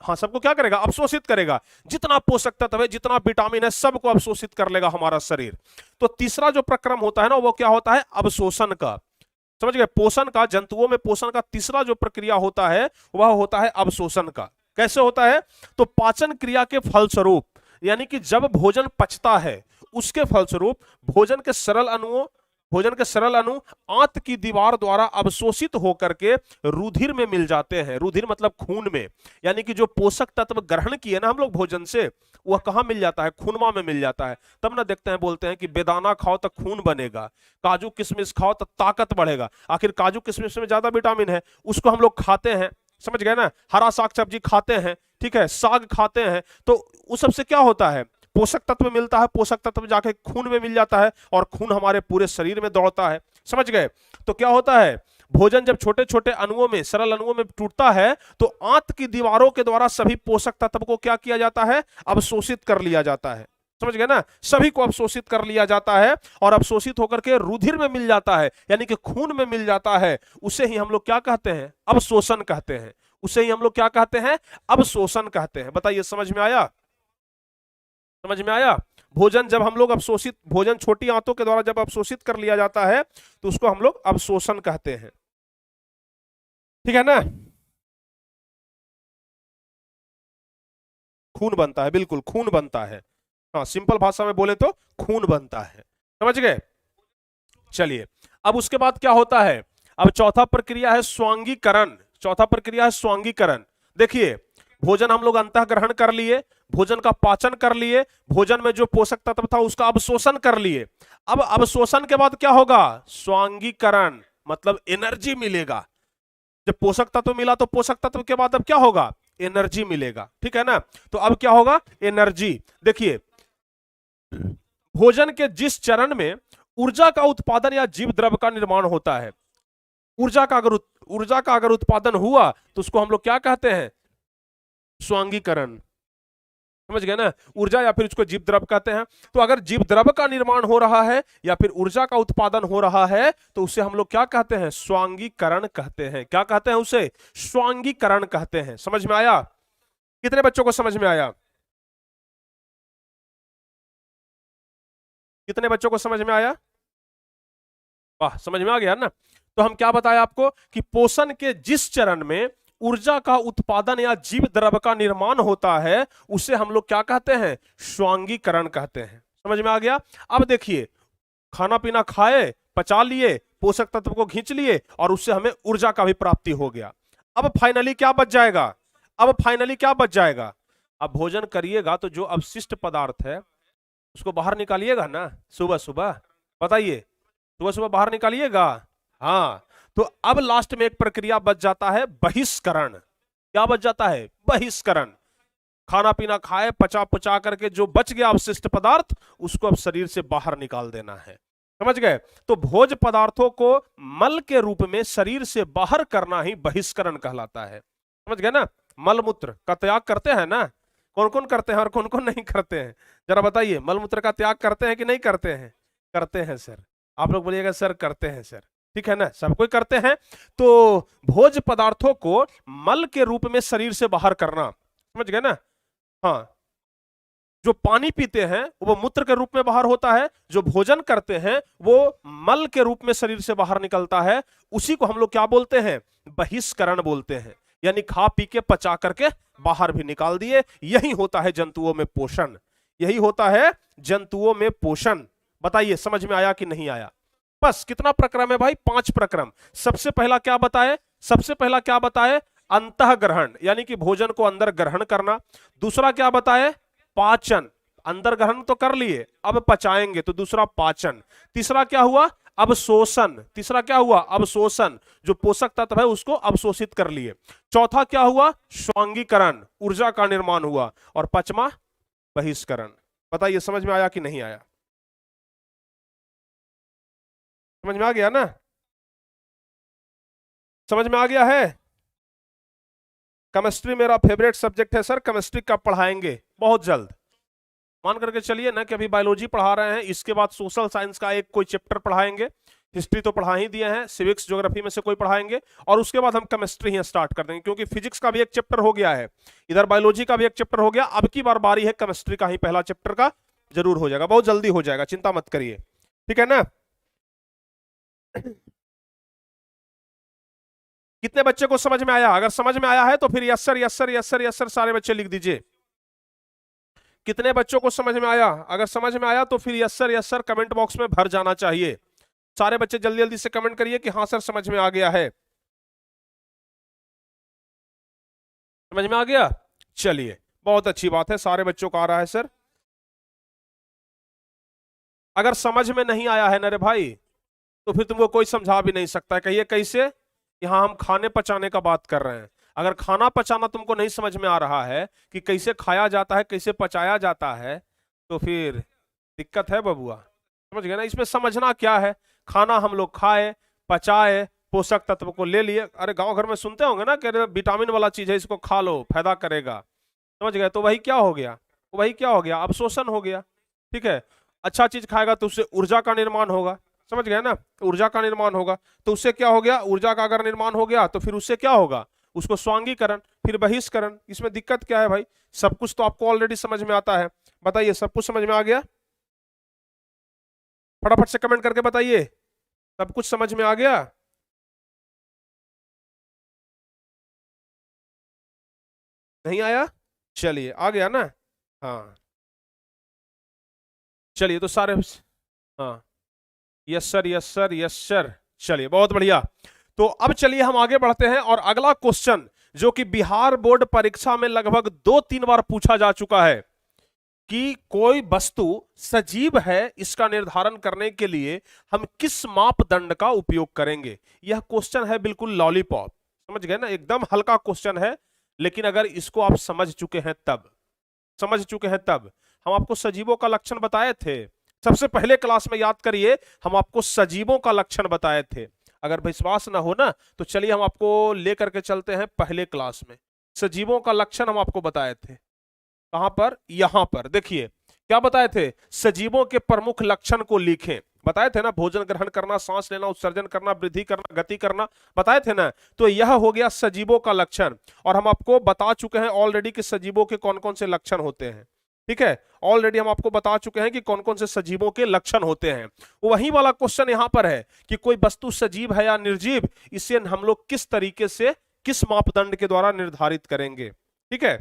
हाँ सबको क्या करेगा, अवशोषित करेगा। जितना पोषक तत्व है, जितना विटामिन है, सबको अवशोषित कर लेगा हमारा शरीर। तो तीसरा जो प्रक्रम होता है ना, वो क्या होता है, अवशोषण का, समझ गए। पोषण का, जंतुओं में पोषण का तीसरा जो प्रक्रिया होता है वह होता है अवशोषण का। कैसे होता है, तो पाचन क्रिया के फलस्वरूप, यानी कि जब भोजन पचता है उसके फलस्वरूप भोजन के सरल अणु आंत की दीवार द्वारा अवशोषित होकर के रुधिर में मिल जाते हैं। रुधिर मतलब खून में, यानी कि जो पोषक तत्व ग्रहण किए ना हम लोग भोजन से, वह कहां मिल जाता है, खूनमा में मिल जाता है। तब ना देखते हैं, बोलते हैं कि बेदाना खाओ तो खून बनेगा, काजू किशमिश खाओ तो ताकत बढ़ेगा। आखिर काजू किशमिश में ज्यादा विटामिन है, उसको हम लोग खाते हैं, समझ गए ना। हरा साग सब्जी खाते हैं, ठीक है, साग खाते हैं, तो उस सबसे क्या होता है, पोषक तत्व मिलता है। पोषक तत्व जाके खून में मिल जाता है और खून हमारे पूरे शरीर में दौड़ता है, समझ गए। तो क्या होता है, भोजन जब छोटे छोटे अणुओं में, सरल अणुओं में टूटता है तो आंत की दीवारों के द्वारा सभी पोषक तत्व को क्या किया जाता है, अवशोषित कर लिया जाता है, समझ गए ना। सभी को अवशोषित कर लिया जाता है और अवशोषित होकर के रुधिर में मिल जाता है, यानी कि खून में मिल जाता है। उसे ही हम लोग क्या कहते हैं, अवशोषण कहते हैं। उसे ही हम लोग क्या कहते हैं, अवशोषण कहते हैं। बताइए, समझ में आया, समझ में आया। भोजन जब हम लोग अवशोषित, भोजन छोटी आंतों के द्वारा जब अवशोषित कर लिया जाता है तो उसको हम लोग अवशोषण कहते हैं, ठीक है ना। खून बनता है, बिल्कुल खून बनता है, हाँ सिंपल भाषा में बोले तो खून बनता है, समझ गए। चलिए, अब उसके बाद क्या होता है, अब चौथा प्रक्रिया है स्वांगीकरण। चौथा प्रक्रिया है स्वांगीकरण। देखिए, भोजन हम लोग अंतः ग्रहण कर लिए, भोजन का पाचन कर लिए, भोजन में जो पोषक तत्व था उसका अवशोषण कर लिए। अब अवशोषण के बाद क्या होगा, स्वांगीकरण, मतलब एनर्जी मिलेगा। जब पोषक तत्व मिला तो पोषक तत्व के बाद अब क्या होगा, एनर्जी मिलेगा, ठीक है ना। तो अब क्या होगा, एनर्जी। देखिए, भोजन के जिस चरण में ऊर्जा का उत्पादन या जीव द्रव्य का निर्माण होता है, ऊर्जा का अगर उत्पादन हुआ तो उसको हम लोग क्या कहते हैं, स्वांगीकरण, समझ गए ना। ऊर्जा या फिर उसको जीव द्रव्य कहते हैं। तो अगर जीव द्रव्य का निर्माण हो रहा है या फिर ऊर्जा का उत्पादन हो रहा है तो उसे हम लोग क्या कहते हैं, स्वांगीकरण कहते हैं। क्या कहते हैं उसे, स्वांगीकरण कहते हैं। समझ में आया, कितने बच्चों को समझ में आया, कितने बच्चों को समझ में आया, वाह समझ में आ गया ना। तो हम क्या बताया आपको कि पोषण के जिस चरण में ऊर्जा का उत्पादन या जीव द्रव्य का निर्माण होता है उसे हम लोग क्या कहते हैं, स्वांगीकरण कहते हैं। समझ में आ गया। अब देखिए, खाना पीना खाए, पचा लिए, पोषक तत्व को खींच लिए और उससे हमें ऊर्जा का भी प्राप्ति हो गया। अब फाइनली क्या बच जाएगा, अब फाइनली क्या बच जाएगा, अब भोजन करिएगा तो जो अवशिष्ट पदार्थ है उसको बाहर निकालिएगा ना, सुबह सुबह, बताइए, सुबह सुबह बाहर निकालिएगा। हाँ, तो अब लास्ट में एक प्रक्रिया बच जाता है, बहिष्करण। क्या बच जाता है, बहिष्करण। खाना पीना खाए, पचा पचा करके जो बच गया अवशिष्ट पदार्थ उसको अब शरीर से बाहर निकाल देना है, समझ गए। तो भोज्य पदार्थों को मल के रूप में शरीर से बाहर करना ही बहिष्करण कहलाता है, समझ गए ना। मलमूत्र का त्याग करते हैं ना, कौन कौन करते हैं और कौन कौन नहीं करते हैं, जरा बताइए। मलमूत्र का त्याग करते हैं कि नहीं करते हैं, करते हैं सर, आप लोग बोलिएगा सर करते हैं सर, ठीक है ना, सब कोई करते हैं। तो भोज्य पदार्थों को मल के रूप में शरीर से बाहर करना, समझ गए ना। हाँ, जो पानी पीते हैं वो मूत्र के रूप में बाहर होता है, जो भोजन करते हैं वो मल के रूप में शरीर से बाहर निकलता है, उसी को हम लोग क्या बोलते हैं, बहिष्करण बोलते हैं। यानी खा पी के पचा करके बाहर भी निकाल दिए। यही होता है जंतुओं में पोषण, यही होता है जंतुओं में पोषण। बताइए समझ में आया कि नहीं आया? बस कितना प्रक्रम है भाई? 5 प्रक्रम। सबसे पहला क्या बताए? सबसे पहला क्या बताए? अंतःग्रहण, यानी कि भोजन को अंदर ग्रहण करना। दूसरा क्या बताए? पाचन, अंदर ग्रहण तो कर लिए, अब पचाएंगे तो दूसरा पाचन। तीसरा क्या हुआ? अवशोषण। तीसरा क्या हुआ? अवशोषण, जो पोषक तत्व है उसको अवशोषित कर लिए। चौथा क्या हुआ? स्वांगीकरण, ऊर्जा का निर्माण हुआ। और पांचवा बहिष्करण। बताइए समझ में आया कि नहीं आया? समझ में आ गया ना? समझ में आ गया है? केमिस्ट्री मेरा फेवरेट सब्जेक्ट है सर, केमिस्ट्री कब पढ़ाएंगे? बहुत जल्द। मान करके चलिए ना कि अभी बायोलॉजी पढ़ा रहे हैं, इसके बाद सोशल साइंस का एक कोई चैप्टर पढ़ाएंगे, हिस्ट्री तो पढ़ा ही दिए हैं, सिविक्स ज्योग्राफी में से कोई पढ़ाएंगे, और उसके बाद हम केमिस्ट्री ही स्टार्ट कर देंगे, क्योंकि फिजिक्स का भी एक चैप्टर हो गया है, इधर बायोलॉजी का भी एक चैप्टर हो गया, अब की बार बारी है केमिस्ट्री का ही, पहला चैप्टर का जरूर हो जाएगा, बहुत जल्दी हो जाएगा, चिंता मत करिए, ठीक है ना? कितने बच्चे को समझ में आया? अगर समझ में आया है तो फिर yes sir yes sir yes sir yes sir सारे बच्चे लिख दीजिए। कितने बच्चों को समझ में आया? अगर समझ में आया तो फिर यस सर कमेंट बॉक्स में भर जाना चाहिए। सारे बच्चे जल्दी जल्दी से कमेंट करिए कि हाँ सर समझ में आ गया है। समझ में आ गया? चलिए बहुत अच्छी बात है, सारे बच्चों को आ रहा है सर। अगर समझ में नहीं आया है ना रे भाई, तो फिर तुमको कोई समझा भी नहीं सकता। कहिए कैसे? यहाँ हम खाने पचाने का बात कर रहे हैं, अगर खाना पचाना तुमको नहीं समझ में आ रहा है कि कैसे खाया जाता है, कैसे पचाया जाता है, तो फिर दिक्कत है बबुआ। समझ गए ना? इसमें समझना क्या है? खाना हम लोग खाए, पचाए, पोषक तत्व को ले लिए। अरे गांव घर में सुनते होंगे ना कि अरे विटामिन वाला चीज है, इसको खा लो फायदा करेगा। समझ गए? तो वही क्या हो गया? वही क्या हो गया? अवशोषण हो गया। ठीक है, अच्छा चीज खाएगा तो उससे ऊर्जा का निर्माण होगा। समझ गए ना? ऊर्जा का निर्माण होगा, तो उससे क्या हो गया? ऊर्जा का अगर निर्माण हो गया तो फिर उससे क्या होगा? उसको स्वांगीकरण, फिर बहिष्करण। इसमें दिक्कत क्या है भाई? सब कुछ तो आपको ऑलरेडी समझ में आता है। बताइए सब कुछ समझ में आ गया? फटाफट से कमेंट करके बताइए, सब कुछ समझ में आ गया? नहीं आया? चलिए आ गया ना? हाँ चलिए तो सारे, हाँ yes sir yes sir yes sir. चलिए बहुत बढ़िया। तो अब चलिए हम आगे बढ़ते हैं, और अगला क्वेश्चन जो कि बिहार बोर्ड परीक्षा में लगभग 2-3 बार पूछा जा चुका है कि कोई वस्तु सजीव है, इसका निर्धारण करने के लिए हम किस मापदंड का उपयोग करेंगे। यह क्वेश्चन है बिल्कुल लॉलीपॉप। समझ गए ना? एकदम हल्का क्वेश्चन है, लेकिन अगर इसको आप समझ चुके हैं तब, समझ चुके हैं तब। हम आपको सजीवों का लक्षण बताए थे सबसे पहले क्लास में, याद करिए, हम आपको सजीवों का लक्षण बताए थे। अगर विश्वास ना हो ना तो चलिए हम आपको लेकर के चलते हैं पहले क्लास में। सजीवों का लक्षण हम आपको बताए थे, कहां पर? यहां पर देखिए क्या बताए थे? सजीवों के प्रमुख लक्षण को लिखें, बताए थे ना? भोजन ग्रहण करना, सांस लेना, उत्सर्जन करना, वृद्धि करना, गति करना, बताए थे ना? तो यह हो गया सजीवों का लक्षण, और हम आपको बता चुके हैं ऑलरेडी कि सजीवों के कौन कौन से लक्षण होते हैं। ठीक है, ऑलरेडी हम आपको बता चुके हैं कि कौन कौन से सजीवों के लक्षण होते हैं। वही वाला क्वेश्चन यहां पर है कि कोई वस्तु सजीव है या निर्जीव, इसे हम लोग किस तरीके से, किस मापदंड के द्वारा निर्धारित करेंगे। ठीक है,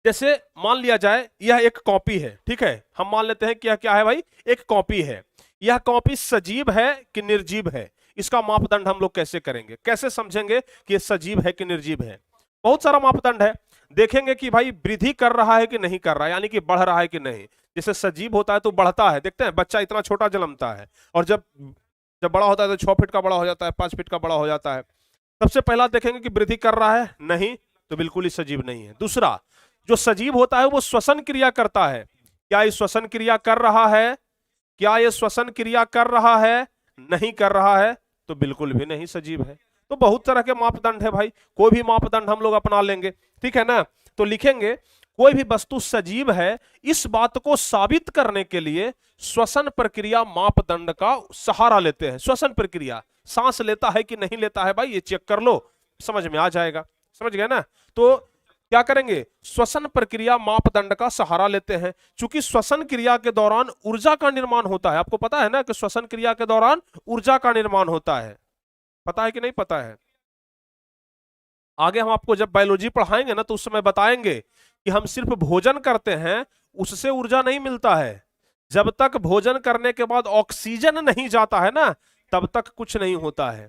जैसे मान लिया जाए यह एक कॉपी है। ठीक है, हम मान लेते हैं कि यह क्या है भाई? एक कॉपी है। यह कॉपी सजीव है कि निर्जीव है, इसका मापदंड हम लोग कैसे करेंगे, कैसे समझेंगे कि यह सजीव है कि निर्जीव है? बहुत सारा मापदंड है। देखेंगे कि भाई वृद्धि कर रहा है कि नहीं कर रहा है, यानी कि बढ़ रहा है कि नहीं। जैसे सजीव होता है तो बढ़ता है, देखते हैं बच्चा इतना छोटा जन्मता है, और जब जब बड़ा होता है तो 6 फीट का बड़ा हो जाता है, 5 फीट का बड़ा हो जाता है। सबसे पहला देखेंगे कि वृद्धि कर रहा है, नहीं, तो बिल्कुल ही सजीव नहीं है। दूसरा, जो सजीव होता है वो श्वसन क्रिया करता है, क्या ये श्वसन क्रिया कर रहा है? क्या ये श्वसन क्रिया कर रहा है? नहीं कर रहा है, तो बिल्कुल भी नहीं सजीव है। तो बहुत तरह के मापदंड है भाई, कोई भी मापदंड हम लोग अपना लेंगे। ठीक है ना? तो लिखेंगे कोई भी वस्तु सजीव है, इस बात को साबित करने के लिए श्वसन प्रक्रिया मापदंड का सहारा लेते हैं। श्वसन प्रक्रिया, सांस लेता है कि नहीं लेता है भाई, ये चेक कर लो, समझ में आ जाएगा। समझ गए ना? तो क्या करेंगे, श्वसन प्रक्रिया मापदंड का सहारा लेते हैं। चूंकि श्वसन क्रिया के दौरान ऊर्जा का निर्माण होता है, आपको पता है ना कि श्वसन क्रिया के दौरान ऊर्जा का निर्माण होता है, पता है कि नहीं पता है? आगे हम आपको जब बायोलॉजी पढ़ाएंगे ना तो उस समय बताएंगे कि हम सिर्फ भोजन करते हैं, उससे ऊर्जा नहीं मिलता है। जब तक भोजन करने के बाद ऑक्सीजन नहीं जाता है ना, तब तक कुछ नहीं होता है,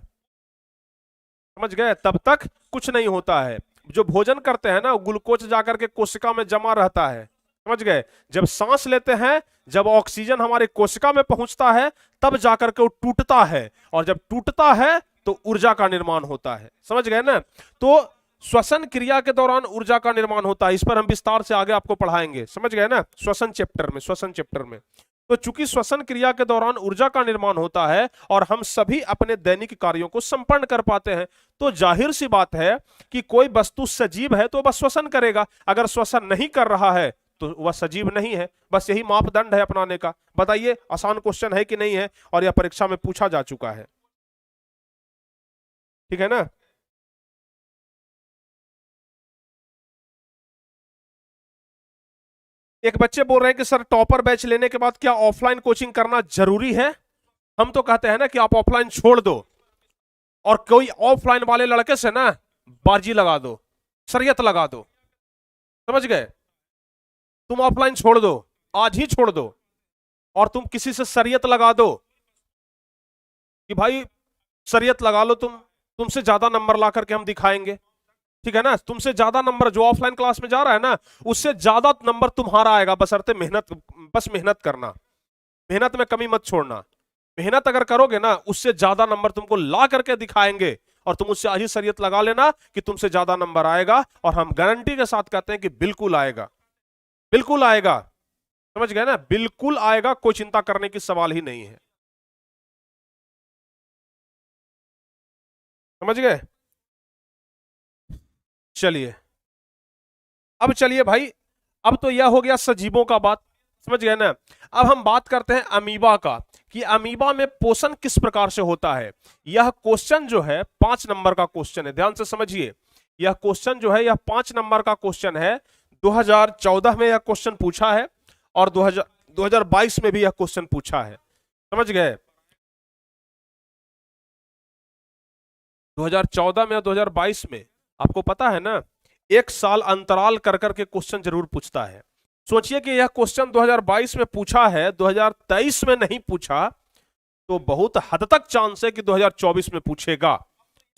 समझ गए? तब तक कुछ नहीं होता है। जो भोजन करते हैं ना, ग्लूकोज जाकर के कोशिका में जमा रहता है, समझ गए? जब सांस लेते हैं, जब ऑक्सीजन हमारे कोशिका में पहुंचता है, तब जाकर के वो टूटता है, और जब टूटता है तो ऊर्जा का निर्माण होता है, समझ गए ना? तो श्वसन क्रिया के दौरान ऊर्जा का निर्माण होता है, इस पर हम विस्तार से आगे आपको पढ़ाएंगे, समझ गए ना? श्वसन चैप्टर में। तो चूंकि श्वसन क्रिया के दौरान ऊर्जा का निर्माण होता है और हम सभी अपने दैनिक कार्यों को संपन्न कर पाते हैं, तो जाहिर सी बात है कि कोई वस्तु सजीव है तो वह श्वसन करेगा, अगर श्वसन नहीं कर रहा है तो वह सजीव नहीं है। बस यही मापदंड है अपनाने का। बताइए, आसान क्वेश्चन है कि नहीं है? और यह परीक्षा में पूछा जा चुका है, ठीक है ना? एक बच्चे बोल रहे हैं कि सर टॉपर बैच लेने के बाद क्या ऑफलाइन कोचिंग करना जरूरी है? हम तो कहते हैं ना कि आप ऑफलाइन छोड़ दो और कोई ऑफलाइन वाले लड़के से ना बाजी लगा दो, शरीयत लगा दो, समझ गए? तुम ऑफलाइन छोड़ दो, आज ही छोड़ दो, और तुम किसी से शरीयत लगा दो कि भाई शरीयत लगा लो, तुमसे ज्यादा नंबर ला करके हम दिखाएंगे, ठीक है ना? तुमसे ज्यादा नंबर जो ऑफलाइन क्लास में जा रहा है ना, उससे ज्यादा नंबर तुम्हारा आएगा, बशर्ते मेहनत, बस मेहनत करना, मेहनत में कमी मत छोड़ना। मेहनत अगर करोगे ना, उससे ज्यादा नंबर तुमको ला करके दिखाएंगे, और तुम उससे आज ही शरीयत लगा लेना कि तुमसे ज्यादा नंबर आएगा, और हम गारंटी के साथ कहते हैं कि बिल्कुल आएगा, बिल्कुल आएगा, समझ गए ना? बिल्कुल आएगा, कोई चिंता करने की सवाल ही नहीं है, समझ गए? चलिए, अब चलिए भाई, अब तो यह हो गया सजीवों का बात, समझ गए ना? अब हम बात करते हैं अमीबा का, कि अमीबा में पोषण किस प्रकार से होता है। यह क्वेश्चन जो है 5 नंबर का क्वेश्चन है, ध्यान से समझिए। यह क्वेश्चन जो है, यह 5 नंबर का क्वेश्चन है। 2014 में यह क्वेश्चन पूछा है, और 2022 में भी यह क्वेश्चन पूछा है, समझ गए? 2014 में और 2022 में, आपको पता है ना, एक साल अंतराल कर करके क्वेश्चन जरूर पूछता है। सोचिए कि यह क्वेश्चन 2022 में पूछा है, 2023 में नहीं पूछा, तो बहुत हद तक चांस है कि 2024 में पूछेगा,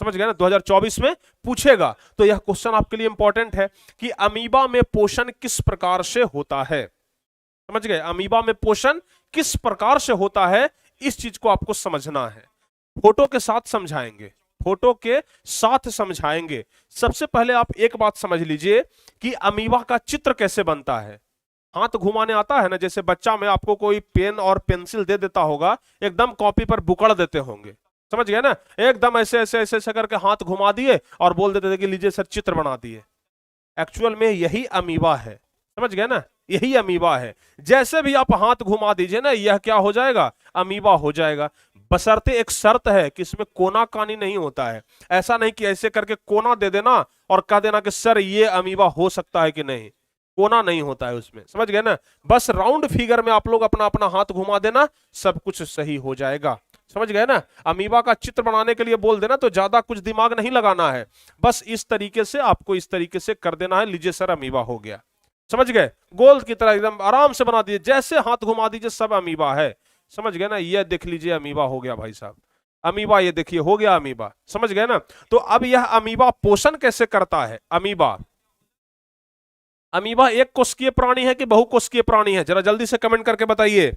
समझ गए ना? 2024 में पूछेगा। तो यह क्वेश्चन आपके लिए इंपॉर्टेंट है कि अमीबा में पोषण किस प्रकार से होता है, समझ गए? अमीबा में पोषण किस प्रकार से होता है, इस चीज को आपको समझना है। फोटो के साथ समझाएंगे, फोटो के साथ समझाएंगे। सबसे पहले आप एक बात समझ लीजिए कि अमीबा का चित्र कैसे बनता है। हाथ घुमाने आता है ना, जैसे बच्चा में आपको कोई पेन और पेंसिल दे देता होगा, एकदम कॉपी पर बुकड़ देते होंगे, समझ गए ना? एकदम ऐसे ऐसे ऐसे ऐसे करके हाथ घुमा दिए और बोल देते थे कि लीजिए सर चित्र बना दिए। एक्चुअल में यही अमीबा है, समझ गए ना? यही अमीबा है। जैसे भी आप हाथ घुमा दीजिए ना, यह क्या हो जाएगा? अमीबा हो जाएगा। बशर्ते एक शर्त है कि इसमें कोना कानी नहीं होता है। ऐसा नहीं कि ऐसे करके कोना दे देना और कह देना कि सर ये अमीबा हो सकता है कि नहीं, कोना नहीं होता है उसमें, समझ गए ना? बस राउंड फिगर में आप लोग अपना अपना हाथ घुमा देना, सब कुछ सही हो जाएगा, समझ गए ना? अमीबा का चित्र बनाने के लिए बोल देना तो ज्यादा कुछ दिमाग नहीं लगाना है, बस इस तरीके से आपको इस तरीके से कर देना है, लीजिए सर अमीबा हो गया, समझ गए? गोल की तरह एकदम आराम से बना दीजिए, जैसे हाथ घुमा दीजिए सब अमीबा है, समझ गए ना? ये देख लीजिए अमीबा हो गया भाई साहब, अमीबा ये देखिए हो गया अमीबा, समझ गए ना? तो अब यह अमीबा पोषण कैसे करता है? अमीबा, अमीबा एक कोशिकीय प्राणी है कि बहुकोशिकीय प्राणी है? जरा जल्दी से कमेंट करके बताइए।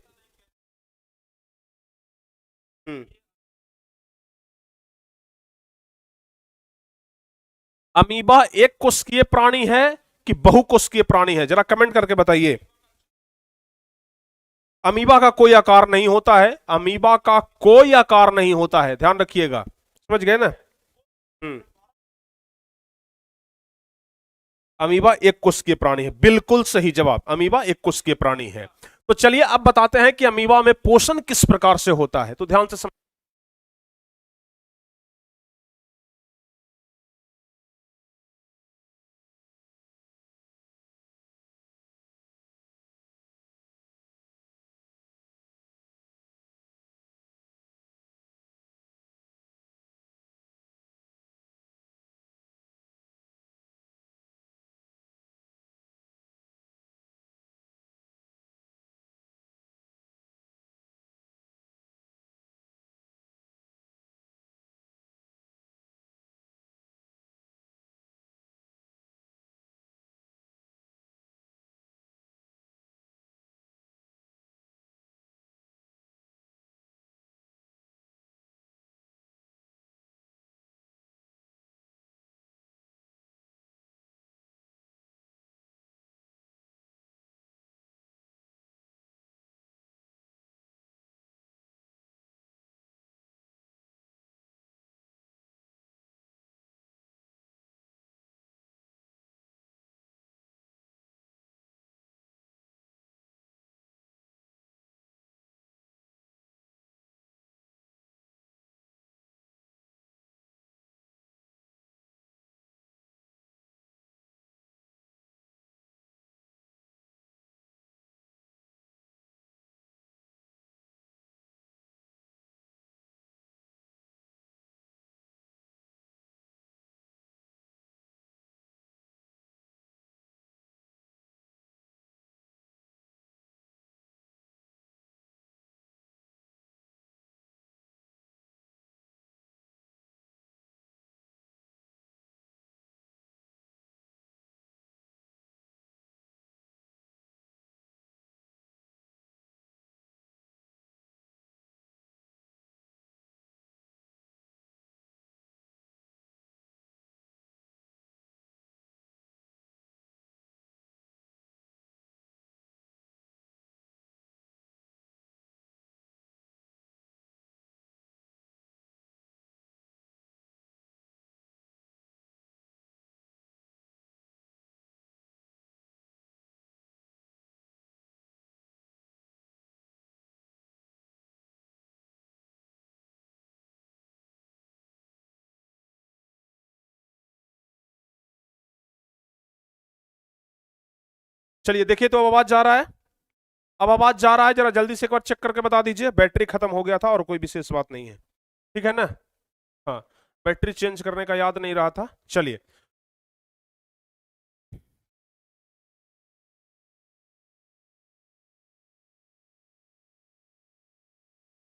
अमीबा एक कोशिकीय प्राणी है कि बहुकोशिकीय प्राणी है? जरा कमेंट करके बताइए। अमीबा का कोई आकार नहीं होता है, अमीबा का कोई आकार नहीं होता है, ध्यान रखिएगा, समझ गए ना? अमीबा एक कोशिकीय प्राणी है, बिल्कुल सही जवाब, अमीबा एक कोशिकीय प्राणी है। तो चलिए अब बताते हैं कि अमीबा में पोषण किस प्रकार से होता है, तो ध्यान से चलिए देखिए, तो अब आवाज जा रहा है, अब आवाज जा रहा है, जरा जल्दी से एक बार चेक करके बता दीजिए। बैटरी खत्म हो गया था और कोई विशेष बात नहीं है, ठीक है ना। हाँ, बैटरी चेंज करने का याद नहीं रहा था। चलिए,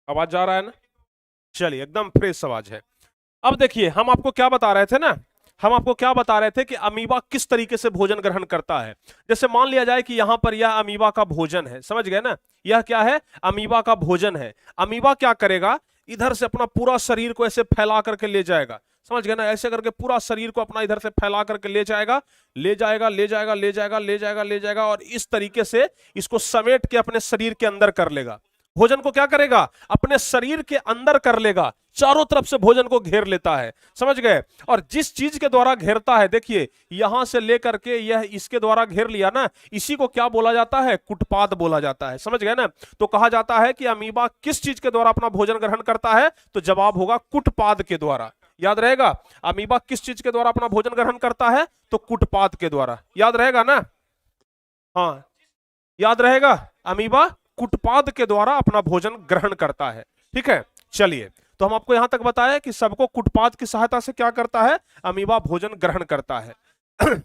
आवाज जा रहा है ना। चलिए, एकदम फ्रेश आवाज है। अब देखिए, हम आपको क्या बता रहे थे ना, हम आपको क्या बता रहे थे कि अमीबा किस तरीके से भोजन ग्रहण करता है। जैसे मान लिया जाए कि यहां पर यह अमीबा का भोजन है, समझ गए ना, यह क्या है, अमीबा का भोजन है। अमीबा क्या करेगा, इधर से अपना पूरा शरीर को ऐसे फैला करके ले जाएगा, समझ गए ना, ऐसे करके पूरा शरीर को अपना इधर से फैला करके ले जाएगा, ले जाएगा, ले जाएगा, ले जाएगा, ले जाएगा, ले जाएगा, और इस तरीके से इसको समेट के अपने शरीर के अंदर कर लेगा। भोजन को क्या करेगा, अपने शरीर के अंदर कर लेगा, चारों तरफ से भोजन को घेर लेता है, समझ गए। और जिस चीज के द्वारा घेरता है, देखिए यहां से लेकर के यह इसके द्वारा घेर लिया ना, इसी को क्या बोला जाता है, कुटपाद बोला जाता है, समझ गए ना। तो कहा जाता है कि अमीबा किस चीज के द्वारा अपना भोजन ग्रहण करता है, तो जवाब होगा कुटपाद के द्वारा। याद रहेगा, अमीबा किस चीज के द्वारा अपना भोजन ग्रहण करता है, तो कुटपाद के द्वारा। याद रहेगा ना, हाँ याद रहेगा, अमीबा कुटपाद के द्वारा अपना भोजन ग्रहण करता है, ठीक है। चलिए, तो हम आपको यहां तक बताया कि सबको कुटपाद की सहायता से क्या करता है, अमीबा भोजन ग्रहण करता है।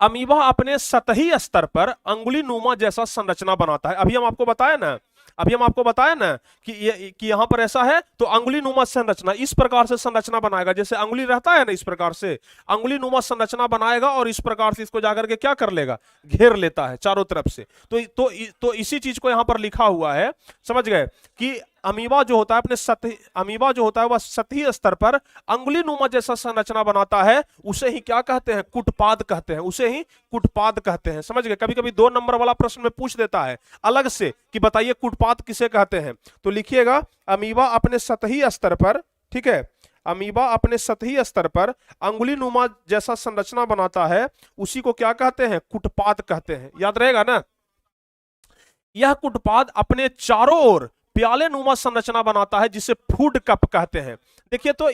अमीबा अपने सतही स्तर पर अंगुली नुमा जैसा संरचना बनाता है। अभी हम आपको बताया ना, अभी हम आपको बताया ना कि यहां पर ऐसा है, तो अंगुली नुमा संरचना इस प्रकार से संरचना बनाएगा, जैसे अंगुली रहता है ना, इस प्रकार से अंगुली नुमा संरचना बनाएगा और इस प्रकार से इसको जाकर के क्या कर लेगा, घेर लेता है चारों तरफ से। तो इसी चीज को यहां पर लिखा हुआ है, समझ गए, कि अमीबा जो होता है अपने सतही, अमीबा जो होता है वह सतही स्तर पर अंगुली नुमा जैसा संरचना बनाता है, उसे ही क्या कहते हैं, कुटपाद कहते हैं, उसे ही कुटपाद कहते हैं, समझ गए। कभी कभी 2 नंबर वाला प्रश्न में पूछ देता है अलग से कि बताइए कुटपाद किसे कहते हैं, तो लिखिएगा अमीबा अपने सतही स्तर पर, ठीक है, अमीबा अपने सतही स्तर पर अंगुली नुमा जैसा संरचना बनाता है, उसी को क्या कहते हैं, कुटपाद कहते हैं। याद रहेगा ना, यह कुटपाद अपने चारों ओर प्याले नुमा संरचना बनाता है, जिसे फूड कप कहते हैं। देखिए, तो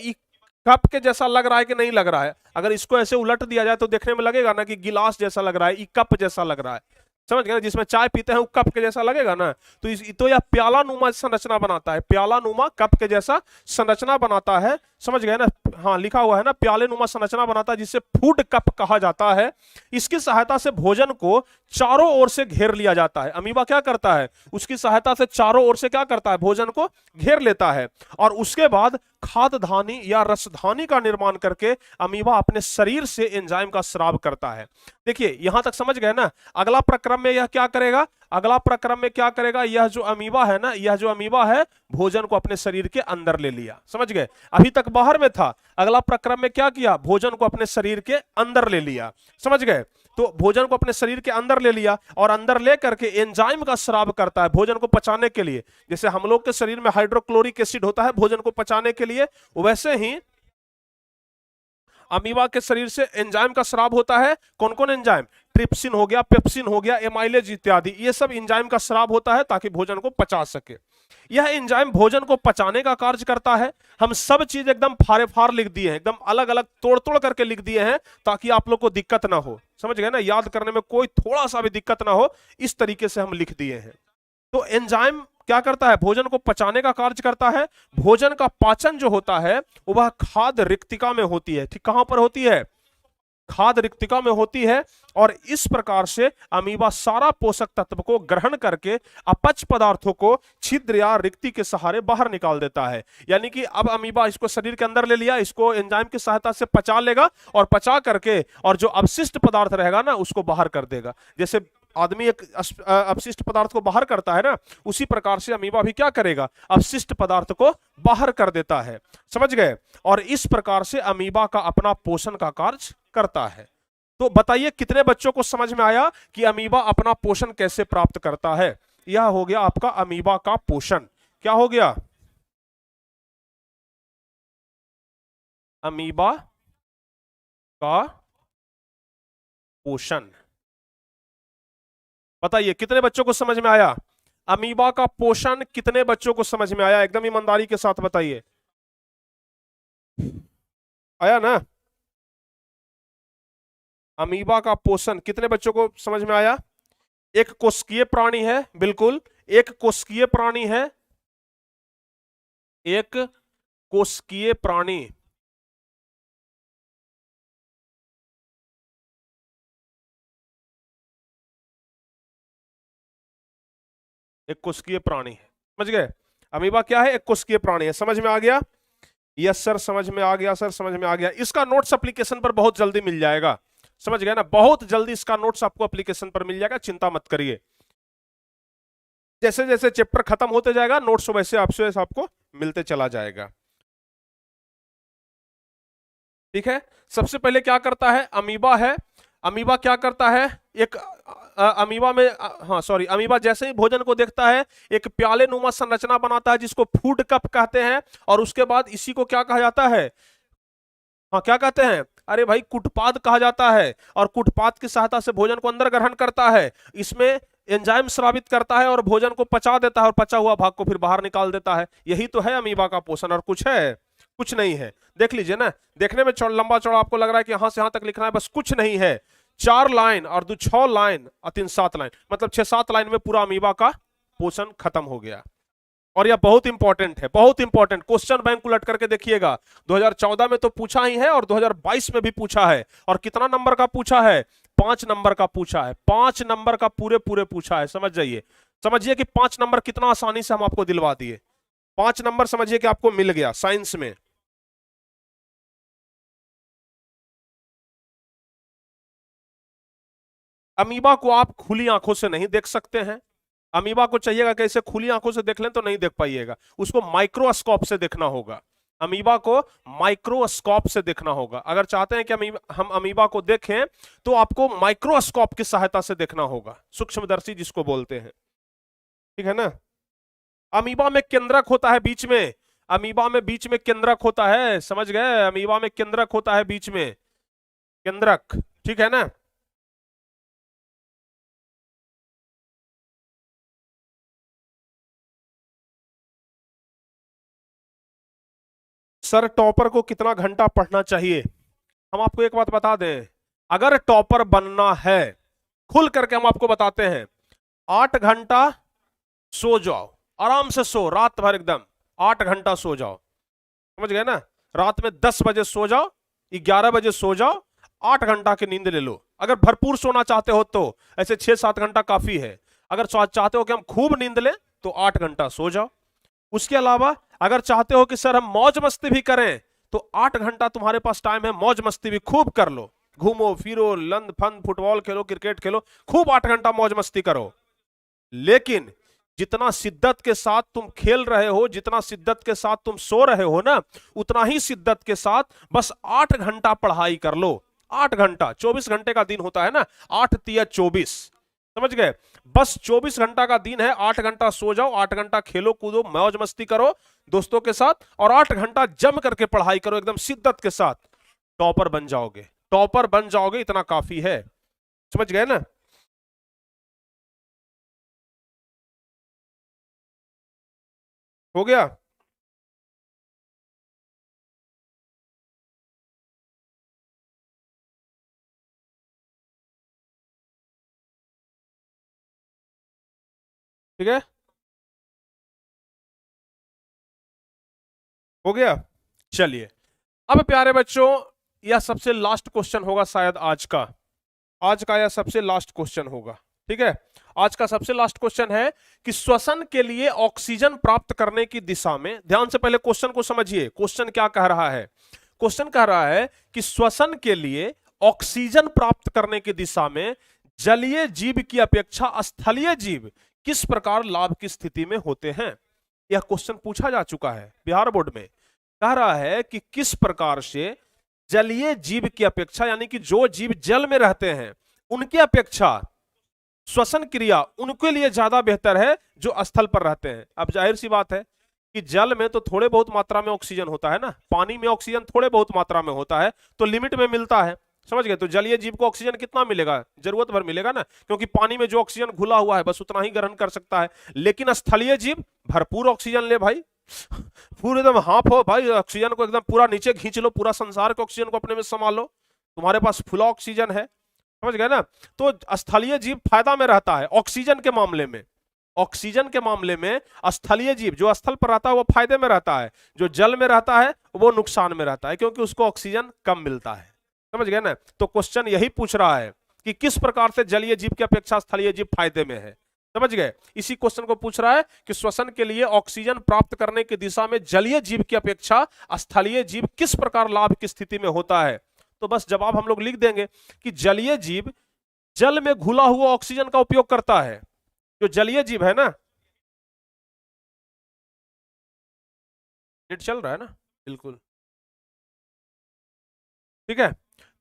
कप के जैसा लग रहा है कि नहीं लग रहा है, अगर इसको ऐसे उलट दिया जाए तो देखने में लगेगा ना कि गिलास जैसा लग रहा है, ई कप जैसा लग रहा है, समझ गए ना, जिसमें चाय पीते हैं वो कप के जैसा लगेगा ना। तो यह प्याला नुमा संरचना बनाता है, प्याला नुमा कप के जैसा संरचना बनाता है, समझ गए ना। हाँ लिखा हुआ है ना, प्याले नुमा संरचना बनाता है, जिसे फूड कप कहा जाता है। इसकी सहायता से भोजन को चारों ओर से घेर लिया जाता है। अमीबा क्या करता है, उसकी सहायता से चारों ओर से क्या करता है, भोजन को घेर लेता है, और उसके बाद खाद्यधानी या रसधानी का निर्माण करके अमीबा अपने शरीर से एंजाइम का स्राव करता है। देखिए यहां तक समझ गए ना। अगला प्रक्रम में यह क्या करेगा, अगला प्रक्रम में क्या करेगा, यह जो अमीबा है ना, यह जो अमीबा है भोजन को अपने शरीर के अंदर ले लिया, समझ गए। अभी तक बाहर में था, अगला प्रक्रम में क्या किया, भोजन को अपने शरीर के अंदर ले लिया, समझ गए। तो भोजन को अपने शरीर के अंदर ले लिया और अंदर ले करके एंजाइम का स्राव करता है भोजन को पचाने के लिए। जैसे हम लोग के शरीर में हाइड्रोक्लोरिक एसिड होता है भोजन को पचाने के लिए, वैसे ही अमीबा के शरीर से एंजाइम का स्राव होता है। कौन कौन एंजाइम, ट्रिप्सिन हो गया, पेप्सिन हो गया, एमाइलेज इत्यादि, ये सब एंजाइम का स्राव होता है ताकि भोजन को पचा सके। यह एंजाइम भोजन को पचाने का कार्य करता है। हम सब चीज एकदम फारे फार लिख दिए हैं, एकदम अलग अलग तोड़ तोड़ करके लिख दिए हैं ताकि आप लोग को दिक्कत ना हो, समझ गए ना, याद करने में कोई थोड़ा सा भी दिक्कत ना हो, इस तरीके से हम लिख दिए हैं। तो एंजाइम क्या करता है, भोजन को पचाने का कार्य करता है। भोजन का पाचन जो होता है वह खाद्य रिक्तिका में होती है। ठीक, कहां पर होती है, खाद्य रिक्तिका में होती है। और इस प्रकार से अमीबा सारा पोषक तत्व को ग्रहण करके अपच पदार्थों को छिद्र या रिक्ति के सहारे बाहर निकाल देता है। यानी कि अब अमीबा इसको शरीर के अंदर ले लिया, इसको एंजाइम की सहायता से पचा लेगा और पचा करके और जो अवशिष्ट पदार्थ रहेगा ना उसको बाहर कर देगा। जैसे आदमी एक अपशिष्ट पदार्थ को बाहर करता है ना, उसी प्रकार से अमीबा भी क्या करेगा, अपशिष्ट पदार्थ को बाहर कर देता है, समझ गए। और इस प्रकार से अमीबा का अपना पोषण का कार्य करता है। तो बताइए कितने बच्चों को समझ में आया कि अमीबा अपना पोषण कैसे प्राप्त करता है। यह हो गया आपका अमीबा का पोषण। क्या हो गया, अमीबा का पोषण। बताइए कितने बच्चों को समझ में आया, अमीबा का पोषण कितने बच्चों को समझ में आया, एकदम ईमानदारी के साथ बताइए, आया ना। अमीबा का पोषण कितने बच्चों को समझ में आया? एक कोशिकीय प्राणी है, बिल्कुल एक कोशिकीय प्राणी है, एक कोशिकीय प्राणी, एक कोशिकीय प्राणी है, समझ गए? अमीबा क्या है? एक कोशिकीय प्राणी है। समझ में आ गया? यस सर, समझ में आ गया सर, समझ में आ गया। इसका नोट्स एप्लीकेशन पर बहुत जल्दी मिल जाएगा, समझ गए ना? बहुत जल्दी इसका नोट्स आपको एप्लीकेशन पर मिल जाएगा, चिंता मत करिए। जैसे जैसे चैप्टर खत्म होते जाएगा नोट्स वैसे आपसे आपको मिलते चला जाएगा। ठीक है, सबसे पहले क्या करता है? अमीबा है, अमीबा क्या करता है? एक अमीबा में हाँ सॉरी, अमीबा जैसे ही भोजन को देखता है एक प्याले नुमा संरचना बनाता है जिसको फूड कप कहते हैं, और उसके बाद इसी को क्या कहा जाता है? हाँ क्या कहते हैं? अरे भाई कुटपाद कहा जाता है, और कुटपाद की सहायता से भोजन को अंदर ग्रहण करता है। इसमें एंजाइम स्रावित करता है और भोजन को पचा देता है, और पचा हुआ भाग को फिर बाहर निकाल देता है। यही तो है अमीबा का पोषण, और कुछ है? कुछ नहीं है। देख लीजिए ना, देखने में लंबा चौड़ा आपको लग रहा है कि यहां से यहां तक लिखना है, बस कुछ नहीं है। 4 लाइन और 2 6 लाइन और 3 7 लाइन, मतलब 6-7 लाइन में पूरा अमीबा का पोषण खत्म हो गया। और यह बहुत इंपॉर्टेंट है, बहुत इंपॉर्टेंट। क्वेश्चन बैंक उलट करके देखिएगा, 2014 में तो पूछा ही है और 2022 में भी पूछा है। और कितना नंबर का पूछा है? 5 नंबर का पूछा है, 5 नंबर का पूरे पूरे पूछा है। समझ जाइए, समझिए कि 5 नंबर कितना आसानी से हम आपको दिलवा दिए। 5 नंबर समझिए कि आपको मिल गया साइंस में। अमीबा को आप खुली आंखों से नहीं देख सकते हैं। अमीबा को चाहिएगा कैसे? खुली आंखों से देख लें तो नहीं देख पाइएगा, उसको माइक्रोस्कोप से देखना होगा। अमीबा को माइक्रोस्कोप से देखना होगा। अगर चाहते हैं कि हम अमीबा को देखें तो आपको माइक्रोस्कोप की सहायता से देखना होगा, सूक्ष्मदर्शी जिसको बोलते हैं। ठीक है ना? अमीबा में केंद्रक होता है बीच में, अमीबा में बीच में केंद्रक होता है, समझ गए? अमीबा में केंद्रक होता है बीच में, केंद्रक। ठीक है ना? सर टॉपर को कितना घंटा पढ़ना चाहिए? हम आपको एक बात बता दें, अगर टॉपर बनना है, खुल करके हम आपको बताते हैं, 8 घंटा सो जाओ, आराम से सो, रात भर एकदम 8 घंटा सो जाओ, समझ गए ना? रात में 10 बजे सो जाओ, 11 बजे सो जाओ, 8 घंटा की नींद ले लो। अगर भरपूर सोना चाहते हो तो ऐसे 6-7 घंटा काफी है। अगर चाहते हो कि हम खूब नींद लें तो 8 घंटा सो जाओ। उसके अलावा अगर चाहते हो कि सर हम मौज मस्ती भी करें तो 8 घंटा तुम्हारे पास टाइम है, मौज मस्ती भी खूब कर लो, घूमो फिरो, लंद फंद, फुटबॉल खेलो, क्रिकेट खेलो, खूब 8 घंटा मौज मस्ती करो। लेकिन जितना शिद्दत के साथ तुम खेल रहे हो, जितना शिद्दत के साथ तुम सो रहे हो ना, उतना ही शिद्दत के साथ बस 8 घंटा पढ़ाई कर लो। 8 घंटा, 24 घंटे का दिन होता है ना, 8 तिया 24, समझ गए? बस 24 घंटा का दिन है, 8 घंटा सो जाओ, 8 घंटा खेलो कूदो, मौज मस्ती करो दोस्तों के साथ, और 8 घंटा जम करके पढ़ाई करो एकदम शिद्दत के साथ। टॉपर बन जाओगे, टॉपर बन जाओगे, इतना काफी है। समझ गए ना? हो गया? ठीक है, हो गया। चलिए, अब प्यारे बच्चों, यह सबसे लास्ट क्वेश्चन होगा शायद आज का, आज का यह सबसे लास्ट क्वेश्चन होगा। ठीक है, आज का सबसे लास्ट क्वेश्चन है कि श्वसन के लिए ऑक्सीजन प्राप्त करने की दिशा में, ध्यान से पहले क्वेश्चन को समझिए, क्वेश्चन क्या कह रहा है? क्वेश्चन कह रहा है कि श्वसन के लिए ऑक्सीजन प्राप्त करने की दिशा में जलीय जीव की अपेक्षा स्थलीय जीव किस प्रकार लाभ की स्थिति में होते हैं? यह क्वेश्चन पूछा जा चुका है बिहार बोर्ड में। कह रहा है कि किस प्रकार से जलीय जीव की अपेक्षा, यानी कि जो जीव जल में रहते हैं उनकी अपेक्षा श्वसन क्रिया उनके लिए ज्यादा बेहतर है जो स्थल पर रहते हैं। अब जाहिर सी बात है कि जल में तो थोड़े बहुत मात्रा में ऑक्सीजन होता है ना, पानी में ऑक्सीजन थोड़े बहुत मात्रा में होता है, तो लिमिट में मिलता है, समझ गए? तो जलीय जीव को ऑक्सीजन कितना मिलेगा? जरूरत भर मिलेगा ना, क्योंकि पानी में जो ऑक्सीजन घुला हुआ है बस उतना ही ग्रहण कर सकता है। लेकिन स्थलीय जीव भरपूर ऑक्सीजन ले भाई, पूरे एकदम हाफ हो भाई, ऑक्सीजन को एकदम पूरा नीचे खींच लो, पूरा संसार के ऑक्सीजन को अपने में समा लो, तुम्हारे पास फुल ऑक्सीजन है। समझ गए ना। तो स्थलीय जीव फायदा में रहता है ऑक्सीजन के मामले में। ऑक्सीजन के मामले में स्थलीय जीव जो स्थल पर रहता है वो फायदे में रहता है, जो जल में रहता है वो नुकसान में रहता है, क्योंकि उसको ऑक्सीजन कम मिलता है। समझ गए ना। तो क्वेश्चन यही पूछ रहा है कि किस प्रकार से जलीय जीव की अपेक्षा स्थलीय जीव फायदे में है। समझ गए। इसी क्वेश्चन को पूछ रहा है कि श्वसन के लिए ऑक्सीजन प्राप्त करने की दिशा में जलीय जीव की अपेक्षा स्थलीय जीव किस प्रकार लाभ की स्थिति में होता है। तो बस जवाब हम लोग लिख देंगे कि जलीय जीव जल में घुला हुआ ऑक्सीजन का उपयोग करता है। जो जलीय जीव है ना, नेट चल रहा है ना, बिल्कुल ठीक है।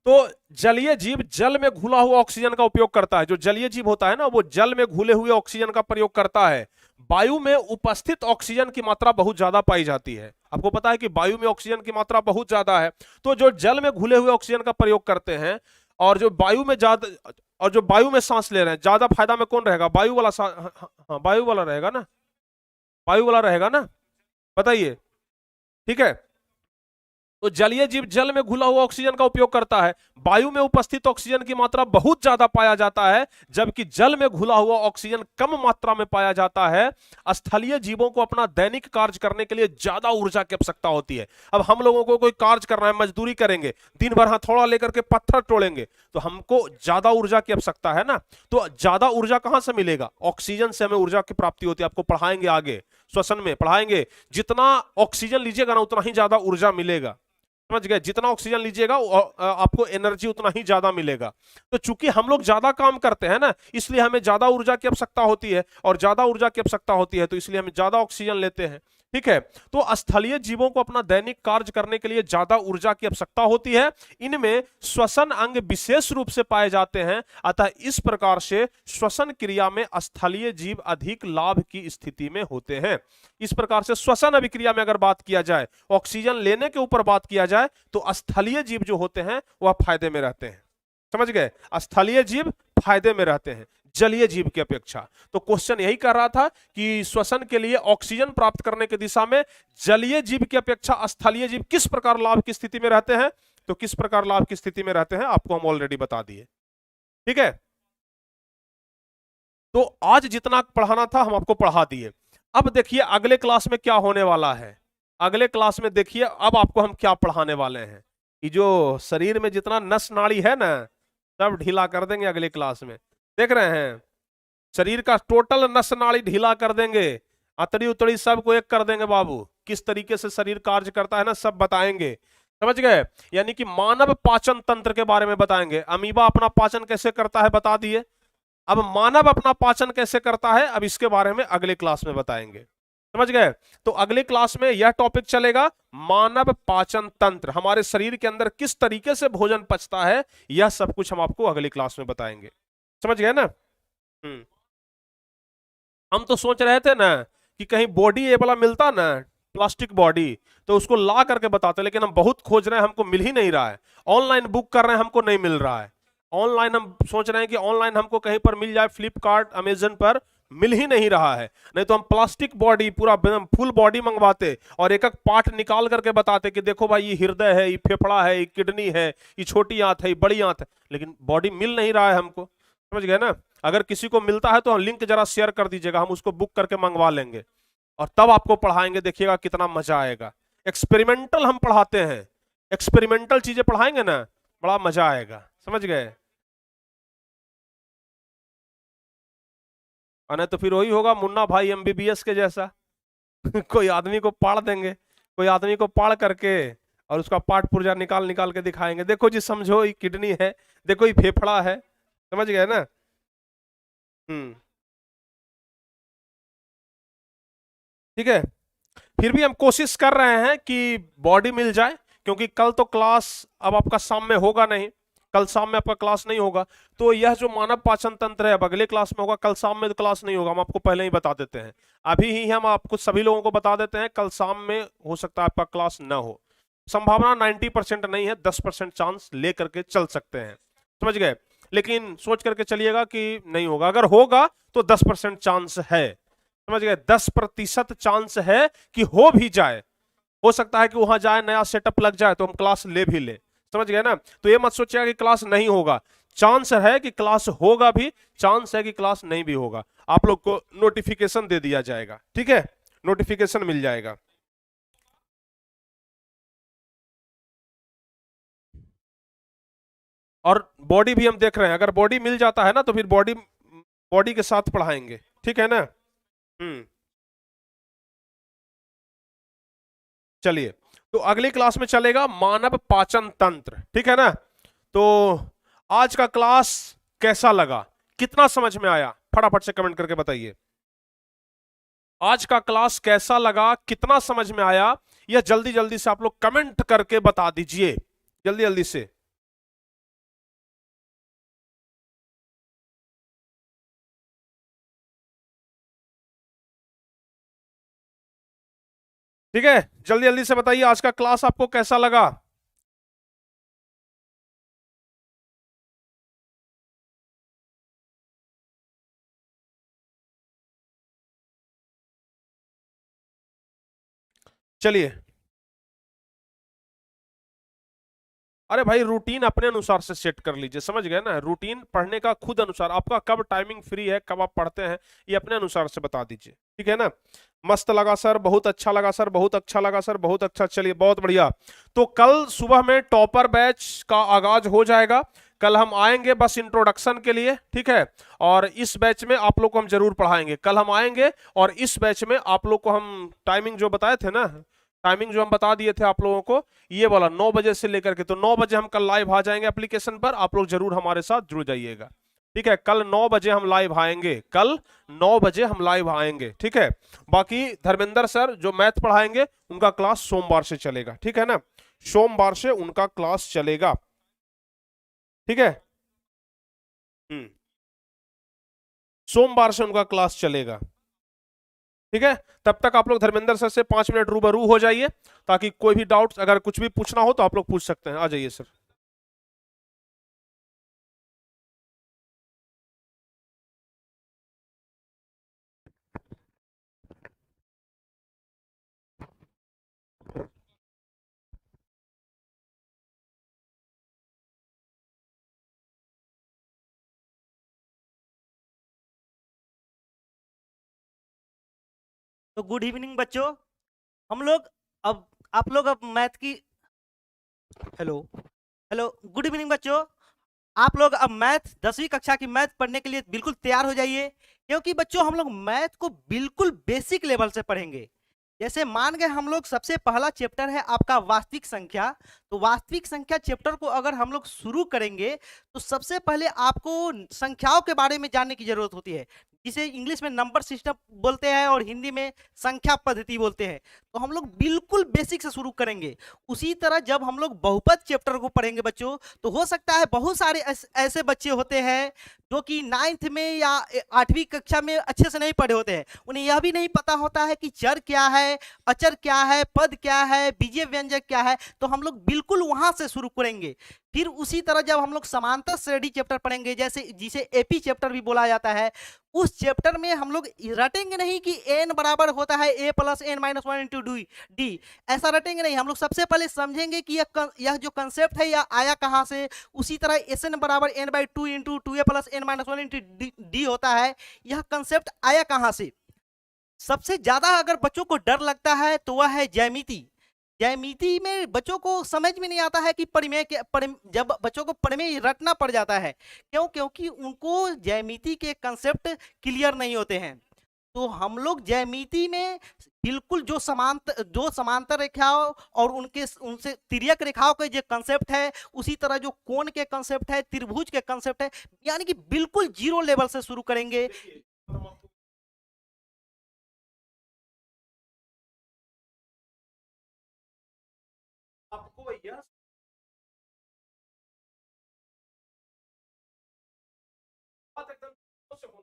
तो जलीय जीव जल में घुला हुआ ऑक्सीजन का उपयोग करता है। जो जलीय जीव होता है ना, वो जल में घुले हुए ऑक्सीजन का प्रयोग करता है। वायु में उपस्थित ऑक्सीजन की मात्रा बहुत ज्यादा पाई जाती है। आपको पता है कि वायु में ऑक्सीजन की मात्रा बहुत ज्यादा है। तो जो जल में घुले हुए ऑक्सीजन का प्रयोग करते हैं और जो वायु में ज्यादा, और जो वायु में सांस ले रहे हैं, ज्यादा फायदा में कौन रहेगा? वायु वाला हाँ, वायु वाला रहेगा ना, वायु वाला रहेगा ना, बताइए। ठीक है। तो जलीय जीव जल में घुला हुआ ऑक्सीजन का उपयोग करता है। वायु में उपस्थित ऑक्सीजन की मात्रा बहुत ज्यादा पाया जाता है, जबकि जल में घुला हुआ ऑक्सीजन कम मात्रा में पाया जाता है। स्थलीय जीवों को अपना दैनिक कार्य करने के लिए ज्यादा ऊर्जा की आवश्यकता होती है। अब हम लोगों को कोई कार्य करना है, मजदूरी करेंगे, दिन भर हथौड़ा लेकर के पत्थर तोड़ेंगे, तो हमको ज्यादा ऊर्जा की आवश्यकता है ना। तो ज्यादा ऊर्जा कहां से मिलेगा? ऑक्सीजन से हमें ऊर्जा की प्राप्ति होती है। आपको पढ़ाएंगे आगे, श्वसन में पढ़ाएंगे, जितना ऑक्सीजन लीजिएगा ना उतना ही ज्यादा ऊर्जा मिलेगा। समझ गए। जितना ऑक्सीजन लीजिएगा आपको एनर्जी उतना ही ज्यादा मिलेगा। तो चूंकि हम लोग ज्यादा काम करते हैं ना, इसलिए हमें ज्यादा ऊर्जा की आवश्यकता होती है, और ज्यादा ऊर्जा की आवश्यकता होती है तो इसलिए हम ज्यादा ऑक्सीजन लेते हैं। ठीक है। तो स्थलीय जीवों को अपना दैनिक कार्य करने के लिए ज्यादा ऊर्जा की आवश्यकता होती है। इनमें श्वसन अंग विशेष रूप से पाए जाते हैं, अतः इस प्रकार से श्वसन क्रिया में स्थलीय जीव अधिक लाभ की स्थिति में होते हैं। इस प्रकार से श्वसन अभिक्रिया में अगर बात किया जाए, ऑक्सीजन लेने के ऊपर बात किया जाए, तो स्थलीय जीव जो होते हैं वह फायदे में रहते हैं। समझ गए। स्थलीय जीव फायदे में रहते हैं जलीय जीव की अपेक्षा। तो क्वेश्चन यही कर रहा था कि श्वसन के लिए ऑक्सीजन प्राप्त करने की दिशा में जलीय जीव की अपेक्षा स्थलीय जीव किस प्रकार लाभ की स्थिति में रहते हैं। तो किस प्रकार लाभ की स्थिति में रहते हैं आपको हम ऑलरेडी बता दिए। ठीक है। तो आज जितना पढ़ाना था हम आपको पढ़ा दिए। अब देखिए अगले क्लास में क्या होने वाला है। अगले क्लास में देखिए अब आपको हम क्या पढ़ाने वाले हैं। कि जो शरीर में जितना नस नाड़ी है ना, सब ढीला कर देंगे अगले क्लास में। देख रहे हैं, शरीर का टोटल नस नाड़ी ढीला कर देंगे, अतड़ी उतड़ी सबको एक कर देंगे बाबू। किस तरीके से शरीर कार्य करता है ना, सब बताएंगे। समझ गए। यानी कि मानव पाचन तंत्र के बारे में बताएंगे। अमीबा अपना पाचन कैसे करता है बता दिए। अब मानव अपना पाचन कैसे करता है, अब इसके बारे में अगले क्लास में बताएंगे। समझ गए। तो अगले क्लास में यह टॉपिक चलेगा, मानव पाचन तंत्र, हमारे शरीर के अंदर किस तरीके से भोजन पचता है, यह सब कुछ हम आपको अगली क्लास में बताएंगे। समझ गए ना। हम तो सोच रहे थे ना कि कहीं बॉडी ये वाला मिलता ना, प्लास्टिक बॉडी, तो उसको ला करके बताते, लेकिन हम बहुत खोज रहे हैं, हमको मिल ही नहीं रहा है। ऑनलाइन बुक कर रहे हैं, हमको नहीं मिल रहा है। ऑनलाइन हम सोच रहे हैं कि ऑनलाइन हमको कहीं पर मिल जाए, फ्लिपकार्ट अमेजन पर, मिल ही नहीं रहा है। नहीं तो हम प्लास्टिक बॉडी पूरा फुल बॉडी मंगवाते और एक एक पार्ट निकाल करके बताते कि देखो भाई ये हृदय है, ये फेफड़ा है, ये किडनी है, ये छोटी आंत है, ये बड़ी आंत है, लेकिन बॉडी मिल नहीं रहा है हमको। समझ गए ना। अगर किसी को मिलता है तो लिंक जरा शेयर कर दीजिएगा, हम उसको बुक करके मंगवा लेंगे और तब आपको पढ़ाएंगे। देखिएगा कितना मजा आएगा। एक्सपेरिमेंटल हम पढ़ाते हैं, एक्सपेरिमेंटल चीजें पढ़ाएंगे ना, बड़ा मजा आएगा। समझ गए। नहीं तो फिर वही होगा मुन्ना भाई एमबीबीएस के जैसा कोई आदमी को पाड़ देंगे, कोई आदमी को पाड़ करके और उसका पार्ट पुर्जा निकाल निकाल के दिखाएंगे, देखो जी समझो ये किडनी है, देखो ये फेफड़ा है। समझ गए ना। ठीक है। फिर भी हम कोशिश कर रहे हैं कि बॉडी मिल जाए, क्योंकि कल तो क्लास अब आपका शाम में होगा नहीं, कल शाम में आपका क्लास नहीं होगा। तो यह जो मानव पाचन तंत्र है अब अगले क्लास में होगा, कल शाम में तो क्लास नहीं होगा, हम आपको पहले ही बता देते हैं। अभी ही हम आपको सभी लोगों को बता देते हैं, कल शाम में हो सकता है आपका क्लास ना हो। संभावना 90% नहीं है, 10% चांस ले करके चल सकते हैं। समझ गए। लेकिन सोच करके चलिएगा कि नहीं होगा, अगर होगा तो 10% चांस है। समझ गए। 10% चांस है कि हो भी जाए। हो सकता है कि वहां जाए, नया सेटअप लग जाए तो हम क्लास ले भी ले। समझ गए ना। तो ये मत सोचिएगा कि क्लास नहीं होगा, चांस है कि क्लास होगा भी, चांस है कि क्लास नहीं भी होगा। आप लोग को नोटिफिकेशन दे दिया जाएगा, ठीक है, नोटिफिकेशन मिल जाएगा। और बॉडी भी हम देख रहे हैं, अगर बॉडी मिल जाता है ना तो फिर बॉडी बॉडी के साथ पढ़ाएंगे, ठीक है ना। चलिए, तो अगली क्लास में चलेगा मानव पाचन तंत्र, ठीक है ना। तो आज का क्लास कैसा लगा, कितना समझ में आया, फटाफट से कमेंट करके बताइए। आज का क्लास कैसा लगा, कितना समझ में आया, यह जल्दी जल्दी से आप लोग कमेंट करके बता दीजिए, जल्दी जल्दी से। ठीक है, जल्दी जल्दी से बताइए आज का क्लास आपको कैसा लगा। चलिए, अरे भाई रूटीन अपने अनुसार से सेट कर लीजिए, समझ गए ना, रूटीन पढ़ने का खुद अनुसार, आपका कब टाइमिंग फ्री है, कब आप पढ़ते हैं, ये अपने अनुसार से बता दीजिए, ठीक है ना। मस्त लगा सर, बहुत अच्छा लगा सर, बहुत अच्छा लगा सर, बहुत अच्छा, चलिए बहुत बढ़िया। तो कल सुबह में टॉपर बैच का आगाज हो जाएगा, कल हम आएंगे बस इंट्रोडक्शन के लिए, ठीक है। और इस बैच में आप लोग को हम जरूर पढ़ाएंगे, कल हम आएंगे और इस बैच में आप लोग को हम टाइमिंग जो बताए थे ना, टाइमिंग जो हम बता दिए थे आप लोगों को, ये वाला 9 बजे से लेकर के, तो 9 बजे हम कल लाइव आ जाएंगे एप्लीकेशन पर, आप लोग जरूर हमारे साथ जुड़ जाइएगा, ठीक है। कल 9 बजे हम लाइव आएंगे, कल 9 बजे हम लाइव आएंगे, ठीक है। बाकी धर्मेंद्र सर जो मैथ पढ़ाएंगे उनका क्लास सोमवार से चलेगा, ठीक है ना, सोमवार से उनका क्लास चलेगा, ठीक है। हम्म, सोमवार से उनका क्लास चलेगा, ठीक है। तब तक आप लोग धर्मेंद्र सर से 5 मिनट रूबरू हो जाइए, ताकि कोई भी डाउट अगर कुछ भी पूछना हो तो आप लोग पूछ सकते हैं, आ जाइए सर। तो गुड इवनिंग बच्चों। हम लोग अब आप लोग अब मैथ की हेलो हेलो गुड इवनिंग बच्चों। आप लोग अब मैथ 10वीं कक्षा की मैथ पढ़ने के लिए बिल्कुल तैयार हो जाइए, क्योंकि बच्चों हम लोग मैथ को बिल्कुल बेसिक लेवल से पढ़ेंगे। जैसे मान गए हम लोग सबसे पहला चैप्टर है आपका वास्तविक संख्या। तो वास्तविक संख्या चैप्टर को अगर हम लोग शुरू करेंगे तो सबसे पहले आपको संख्याओं के बारे में जानने की जरूरत होती है, जिसे इंग्लिश में नंबर सिस्टम बोलते हैं और हिंदी में संख्या पद्धति बोलते हैं। तो हम लोग बिल्कुल बेसिक से शुरू करेंगे। उसी तरह जब हम लोग बहुपद चैप्टर को पढ़ेंगे बच्चों, तो हो सकता है बहुत सारे ऐसे बच्चे होते हैं जो कि 9th में या 8वीं कक्षा में अच्छे से नहीं पढ़े होते हैं, उन्हें यह भी नहीं पता होता है कि चर क्या है, अचर क्या है, पद क्या है, बीजीय व्यंजक क्या है। तो हम लोग बिल्कुल वहां से शुरू करेंगे। फिर उसी तरह जब हम लोग समांतर श्रेणी चैप्टर पढ़ेंगे, जैसे जिसे एपी चैप्टर भी बोला जाता है, उस चैप्टर में हम लोग रटेंगे नहीं कि एन बराबर होता है A plus N minus one into D, ऐसा रटेंगे नहीं। हम लोग सबसे पहले समझेंगे कि यह जो कंसेप्ट है यह आया कहाँ से। उसी तरह एस एन बराबर N by two into two A plus N minus one into D होता है, यह कंसेप्ट आया कहाँ से। सबसे ज्यादा अगर बच्चों को डर लगता है तो वह है ज्यामिति। ज्यामिति में बच्चों को समझ में नहीं आता है कि परिमेय के जब बच्चों को परिमेय रटना पड़ जाता है, क्यों? क्योंकि उनको ज्यामिति के कंसेप्ट क्लियर नहीं होते हैं। तो हम लोग ज्यामिति में बिल्कुल जो समांतर रेखाओं और उनके उनसे तिर्यक रेखाओं के जो कंसेप्ट है, उसी तरह जो कोण के कंसेप्ट है, त्रिभुज के कंसेप्ट है, यानी कि बिल्कुल जीरो लेवल से शुरू करेंगे। आपको यह बात एकदम से होना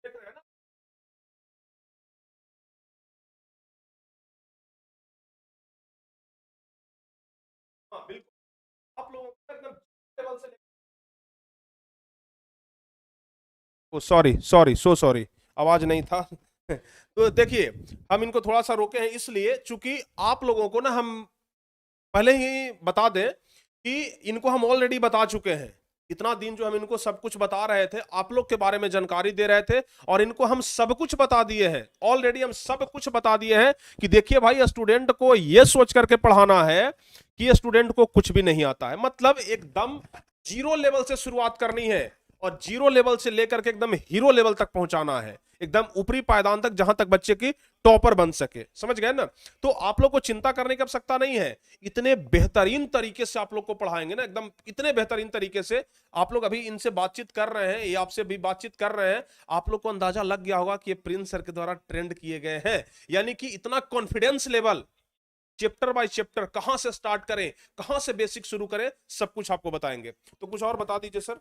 देख रहे हैं ना। हाँ बिल्कुल, आप लोगों को एकदम लेवल से, ओ सॉरी सॉरी सो सॉरी, आवाज नहीं था तो देखिए, हम इनको थोड़ा सा रोके हैं इसलिए चूंकि आप लोगों को ना हम पहले ही बता दें कि इनको हम ऑलरेडी बता चुके हैं। इतना दिन जो हम इनको सब कुछ बता रहे थे, आप लोग के बारे में जानकारी दे रहे थे और इनको हम सब कुछ बता दिए हैं। ऑलरेडी हम सब कुछ बता दिए हैं कि देखिए भाई, स्टूडेंट को यह सोच करके पढ़ाना है कि स्टूडेंट को कुछ भी नहीं आता है, मतलब एकदम जीरो लेवल से शुरुआत करनी है और जीरो लेवल से लेकर के एकदम हीरो लेवल तक पहुंचाना है, एकदम ऊपरी पायदान तक, जहां तक बच्चे की टॉपर बन सके। समझ गए ना? तो आप लोग को चिंता करने की आवश्यकता नहीं है, इतने बेहतरीन तरीके से आप लोग को पढ़ाएंगे ना, एकदम इतने बेहतरीन तरीके से। आप लोग अभी इनसे बातचीत कर रहे हैं, ये आपसे भी बातचीत कर रहे हैं, आप लोग को अंदाजा लग गया होगा कि ये प्रिंस सर के द्वारा ट्रेंड किए गए हैं। यानी कि इतना confidence level, chapter by chapter, कहां से स्टार्ट करें, कहां से बेसिक शुरू करें, सब कुछ आपको बताएंगे। तो कुछ और बता दीजिए सर।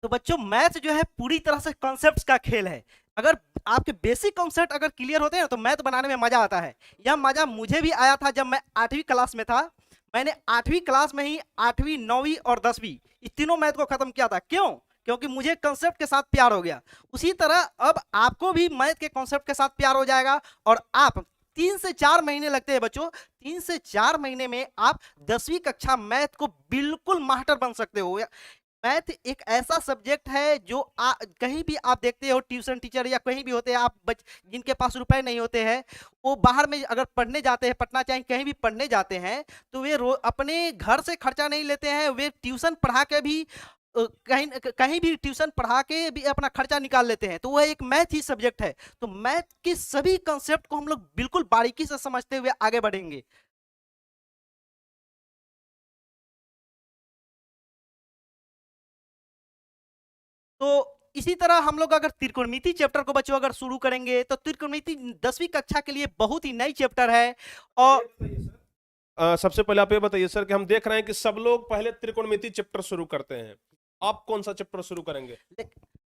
तो बच्चों, मैथ जो है पूरी तरह से कॉन्सेप्ट्स का खेल है। अगर आपके बेसिक कॉन्सेप्ट अगर क्लियर होते हैं तो मैथ बनाने में मजा आता है। यह मजा मुझे भी आया था जब मैं 8वीं क्लास में था। मैंने 8वीं क्लास में ही 8वीं, 9वीं और 10वीं इस तीनों मैथ को खत्म किया था। क्यों? क्योंकि मुझे कॉन्सेप्ट के साथ प्यार हो गया। उसी तरह अब आपको भी मैथ के कॉन्सेप्ट के साथ प्यार हो जाएगा और आप 3 से 4 महीने लगते हैं बच्चों, 3 से 4 महीने में आप 10वीं कक्षा मैथ को बिल्कुल मास्टर बन सकते हो। मैथ एक ऐसा सब्जेक्ट है जो कहीं भी आप देखते हो, ट्यूशन टीचर या कहीं भी होते हैं आप जिनके पास रुपए नहीं होते हैं, वो बाहर में अगर पढ़ने जाते हैं, पटना चाहे कहीं भी पढ़ने जाते हैं, तो वे अपने घर से खर्चा नहीं लेते हैं, वे ट्यूशन पढ़ा के भी कहीं कहीं भी ट्यूशन पढ़ा के भी अपना खर्चा निकाल लेते हैं। तो वह एक मैथ ही सब्जेक्ट है। तो मैथ के सभी कंसेप्ट को हम लोग बिल्कुल बारीकी से समझते हुए आगे बढ़ेंगे। तो इसी तरह हम लोग अगर त्रिकोणमिति चैप्टर को बच्चों अगर शुरू करेंगे तो त्रिकोणमिति 10वीं कक्षा के लिए बहुत ही नई चैप्टर है। और सबसे पहले आप ये बताइए सर कि हम देख रहे हैं कि सब लोग पहले त्रिकोणमिति चैप्टर शुरू करते हैं, आप कौन सा चैप्टर शुरू करेंगे?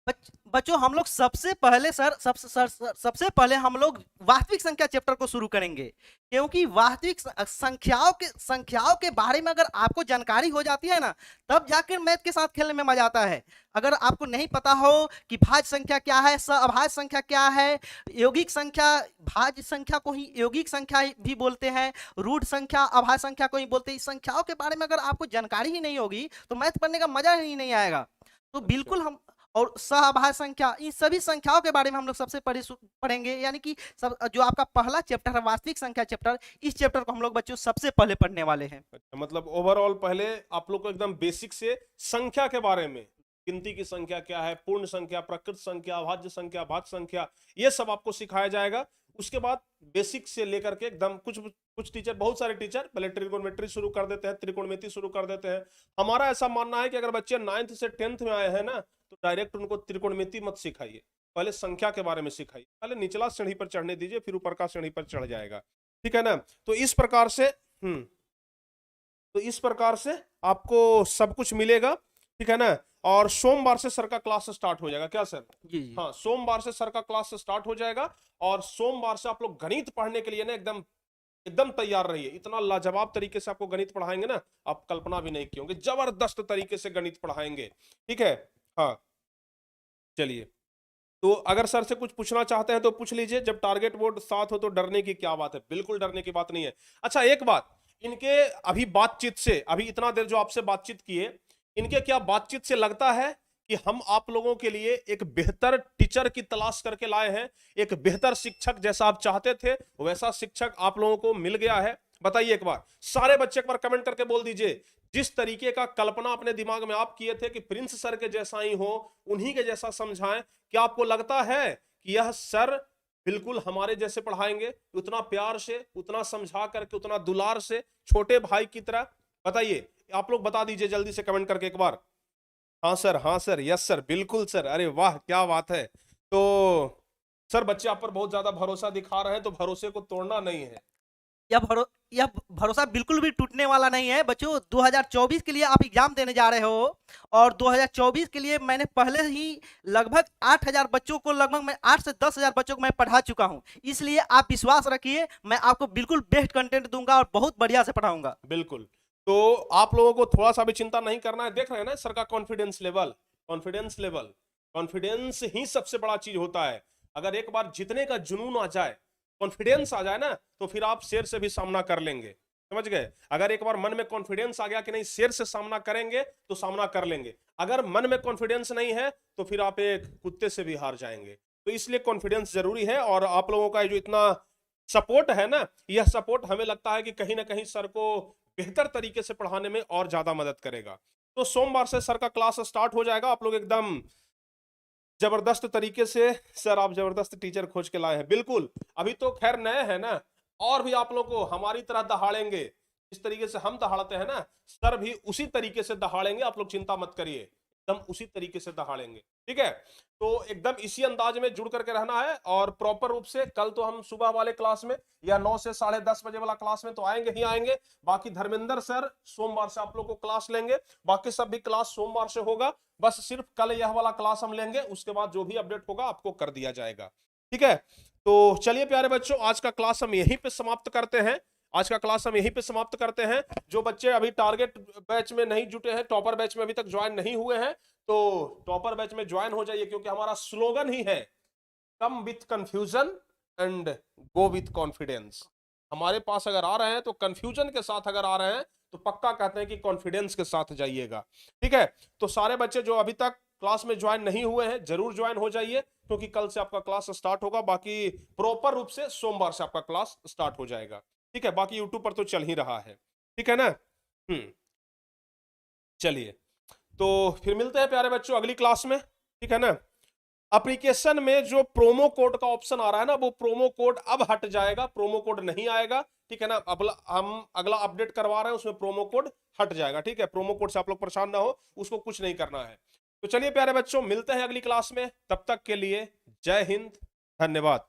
बच्चों, हम लोग सबसे पहले सबसे पहले हम लोग वास्तविक संख्या चैप्टर को शुरू करेंगे। क्योंकि वास्तविक संख्याओं के बारे में अगर आपको जानकारी हो जाती है ना, तब जाकर मैथ के साथ खेलने में मजा आता है। अगर आपको नहीं पता हो कि भाज्य संख्या क्या है, अभाज्य संख्या क्या है, यौगिक संख्या, भाज्य संख्या को ही यौगिक संख्या भी बोलते हैं, रूट संख्या अभाज्य संख्या को ही बोलते हैं, इस संख्याओं के बारे में अगर आपको जानकारी ही नहीं होगी तो मैथ पढ़ने का मजा ही नहीं आएगा। तो बिल्कुल हम, और सहअभाज्य संख्या, इन सभी संख्याओं के बारे में हम लोग सबसे पढ़ेंगे। यानी कि सब जो आपका पहला चैप्टर है वास्तविक संख्या चैप्टर, इस चैप्टर को हम लोग बच्चों सबसे पहले पढ़ने वाले हैं। मतलब ओवरऑल पहले आप लोग को एकदम बेसिक से संख्या के बारे में, गिनती की संख्या क्या है, पूर्ण संख्या, प्रकृत संख्या, अभाज्य संख्या, भाज्य संख्या, ये सब आपको सिखाया जाएगा। उसके बाद बेसिक से लेकर के एकदम कुछ टीचर, बहुत सारे टीचर पहले ट्रिगोनोमेट्री शुरू कर देते हैं, त्रिकोणमिति शुरू कर देते हैं। हमारा ऐसा मानना है कि अगर बच्चे 9th से 10th में आए हैं ना, तो डायरेक्ट उनको त्रिकोणमिति मत सिखाइए, पहले संख्या के बारे में सिखाइए। पहले निचला श्रेणी पर चढ़ने दीजिए, फिर ऊपर का श्रेणी पर चढ़ जाएगा। ठीक है ना? तो इस प्रकार से आपको सब कुछ मिलेगा। ठीक है ना? और सोमवार से सर का क्लास स्टार्ट हो जाएगा। क्या सर? जी। हाँ, सोमवार से सर का क्लास स्टार्ट हो जाएगा और सोमवार से आप लोग गणित पढ़ने के लिए ना एकदम तैयार रहिए। इतना लाजवाब तरीके से आपको गणित पढ़ाएंगे ना, आप कल्पना भी नहीं किए होंगे, जबरदस्त तरीके से गणित पढ़ाएंगे। ठीक है? हाँ, चलिए, तो अगर सर से कुछ पूछना चाहते हैं तो पूछ लीजिए। जब टारगेट बोर्ड साथ हो तो डरने की क्या बात है, बिल्कुल डरने की बात नहीं है। अच्छा, एक बात, इनके अभी बातचीत से, अभी इतना देर जो आपसे बातचीत किए, इनके क्या बातचीत से लगता है कि हम आप लोगों के लिए एक बेहतर टीचर की तलाश करके लाए हैं, एक बेहतर शिक्षक, जैसा आप चाहते थे वैसा शिक्षक आप लोगों को मिल गया है? बताइए एक बार, सारे बच्चे एक बार कमेंट करके बोल दीजिए। जिस तरीके का कल्पना अपने दिमाग में आप किए थे कि प्रिंस सर के जैसा ही हो, उन्हीं के जैसा समझाएं, क्या आपको लगता है कि यह सर बिल्कुल हमारे जैसे पढ़ाएंगे, उतना प्यार से, उतना समझा करके, उतना दुलार से, छोटे भाई की तरह? बताइए, आप लोग बता दीजिए जल्दी से कमेंट करके एक बार। हाँ सर, हाँ सर, यस सर, बिल्कुल सर, अरे वाह क्या बात है। तो सर बच्चे आप पर बहुत ज्यादा भरोसा दिखा रहे हैं, तो भरोसे को तोड़ना नहीं है। यह भरोसा बिल्कुल भी टूटने वाला नहीं है बच्चों। 2024 के लिए आप एग्जाम देने जा रहे हो और 2024 के लिए मैंने पहले ही लगभग 8000 बच्चों को, लगभग मैं 8 से 10,000 बच्चों को मैं पढ़ा चुका हूं। इसलिए आप विश्वास रखिए, मैं आपको बिल्कुल बेस्ट कंटेंट दूंगा और बहुत बढ़िया से पढ़ाऊंगा। बिल्कुल, तो आप लोगों को थोड़ा सा भी चिंता नहीं करना है। देख रहे हैं ना सर का कॉन्फिडेंस लेवल, कॉन्फिडेंस ही सबसे बड़ा चीज होता है। अगर एक बार जीतने का जुनून आ जाए, कॉन्फिडेंस आ जाए ना, तो फिर आप शेर से भी सामना कर लेंगे। समझ गए? अगर एक बार मन में कॉन्फिडेंस आ गया कि नहीं शेर से सामना करेंगे, तो सामना कर लेंगे। अगर मन में कॉन्फिडेंस नहीं है तो फिर आप एक कुत्ते से भी हार जाएंगे। तो इसलिए कॉन्फिडेंस जरूरी है। और आप लोगों का जो इतना सपोर्ट है ना, यह सपोर्ट हमें लगता है कि कहीं ना कहीं सर को बेहतर तरीके से पढ़ाने में और ज्यादा मदद करेगा। तो सोमवार से सर का क्लास स्टार्ट हो जाएगा। आप लोग एकदम जबरदस्त तरीके से, सर आप जबरदस्त टीचर खोज के लाए हैं। बिल्कुल, अभी तो खैर नए हैं ना, और भी आप लोग को हमारी तरह दहाड़ेंगे। इस तरीके से हम दहाड़ते हैं ना, सर भी उसी तरीके से दहाड़ेंगे। आप लोग चिंता मत करिए, एकदम उसी तरीके से दहाड़ेंगे। ठीक है, तो एकदम इसी अंदाज में जुड़ करके रहना है। और प्रॉपर रूप से कल तो हम सुबह वाले क्लास में या 9 से 10:30 बजे वाला क्लास में तो आएंगे ही आएंगे। बाकी धर्मेंद्र सर सोमवार से आप लोग को क्लास लेंगे। बाकी सब भी क्लास सोमवार से होगा। बस सिर्फ कल यह वाला क्लास हम लेंगे, उसके बाद जो भी अपडेट होगा आपको कर दिया जाएगा। ठीक है, तो चलिए प्यारे बच्चों, आज का क्लास हम यहीं पे समाप्त करते हैं। आज का क्लास हम यहीं पे समाप्त करते हैं। जो बच्चे अभी टारगेट बैच में नहीं जुटे हैं, टॉपर बैच में अभी तक ज्वाइन नहीं हुए हैं, तो टॉपर बैच में ज्वाइन हो जाइए, क्योंकि हमारा स्लोगन ही है come with confusion and go with confidence. हमारे पास अगर आ रहे हैं तो कंफ्यूजन के साथ अगर आ रहे हैं तो पक्का कहते हैं कि कॉन्फिडेंस के साथ जाइएगा। ठीक है, तो सारे बच्चे जो अभी तक क्लास में ज्वाइन नहीं हुए हैं जरूर ज्वाइन हो जाइए, क्योंकि कल से आपका क्लास स्टार्ट होगा। बाकी प्रॉपर रूप से सोमवार से आपका क्लास स्टार्ट हो जाएगा। ठीक है, बाकी यूट्यूब पर तो चल ही रहा है। ठीक है ना? चलिए, तो फिर मिलते हैं प्यारे बच्चों अगली क्लास में। ठीक है ना? एप्लीकेशन में जो प्रोमो कोड का ऑप्शन आ रहा है ना, वो प्रोमो कोड अब हट जाएगा, प्रोमो कोड नहीं आएगा। ठीक है ना? हम अगला अपडेट करवा रहे हैं, उसमें प्रोमो कोड हट जाएगा। ठीक है, प्रोमो कोड से आप लोग परेशान ना हो, उसको कुछ नहीं करना है। तो चलिए प्यारे बच्चों, मिलते हैं अगली क्लास में। तब तक के लिए जय हिंद, धन्यवाद।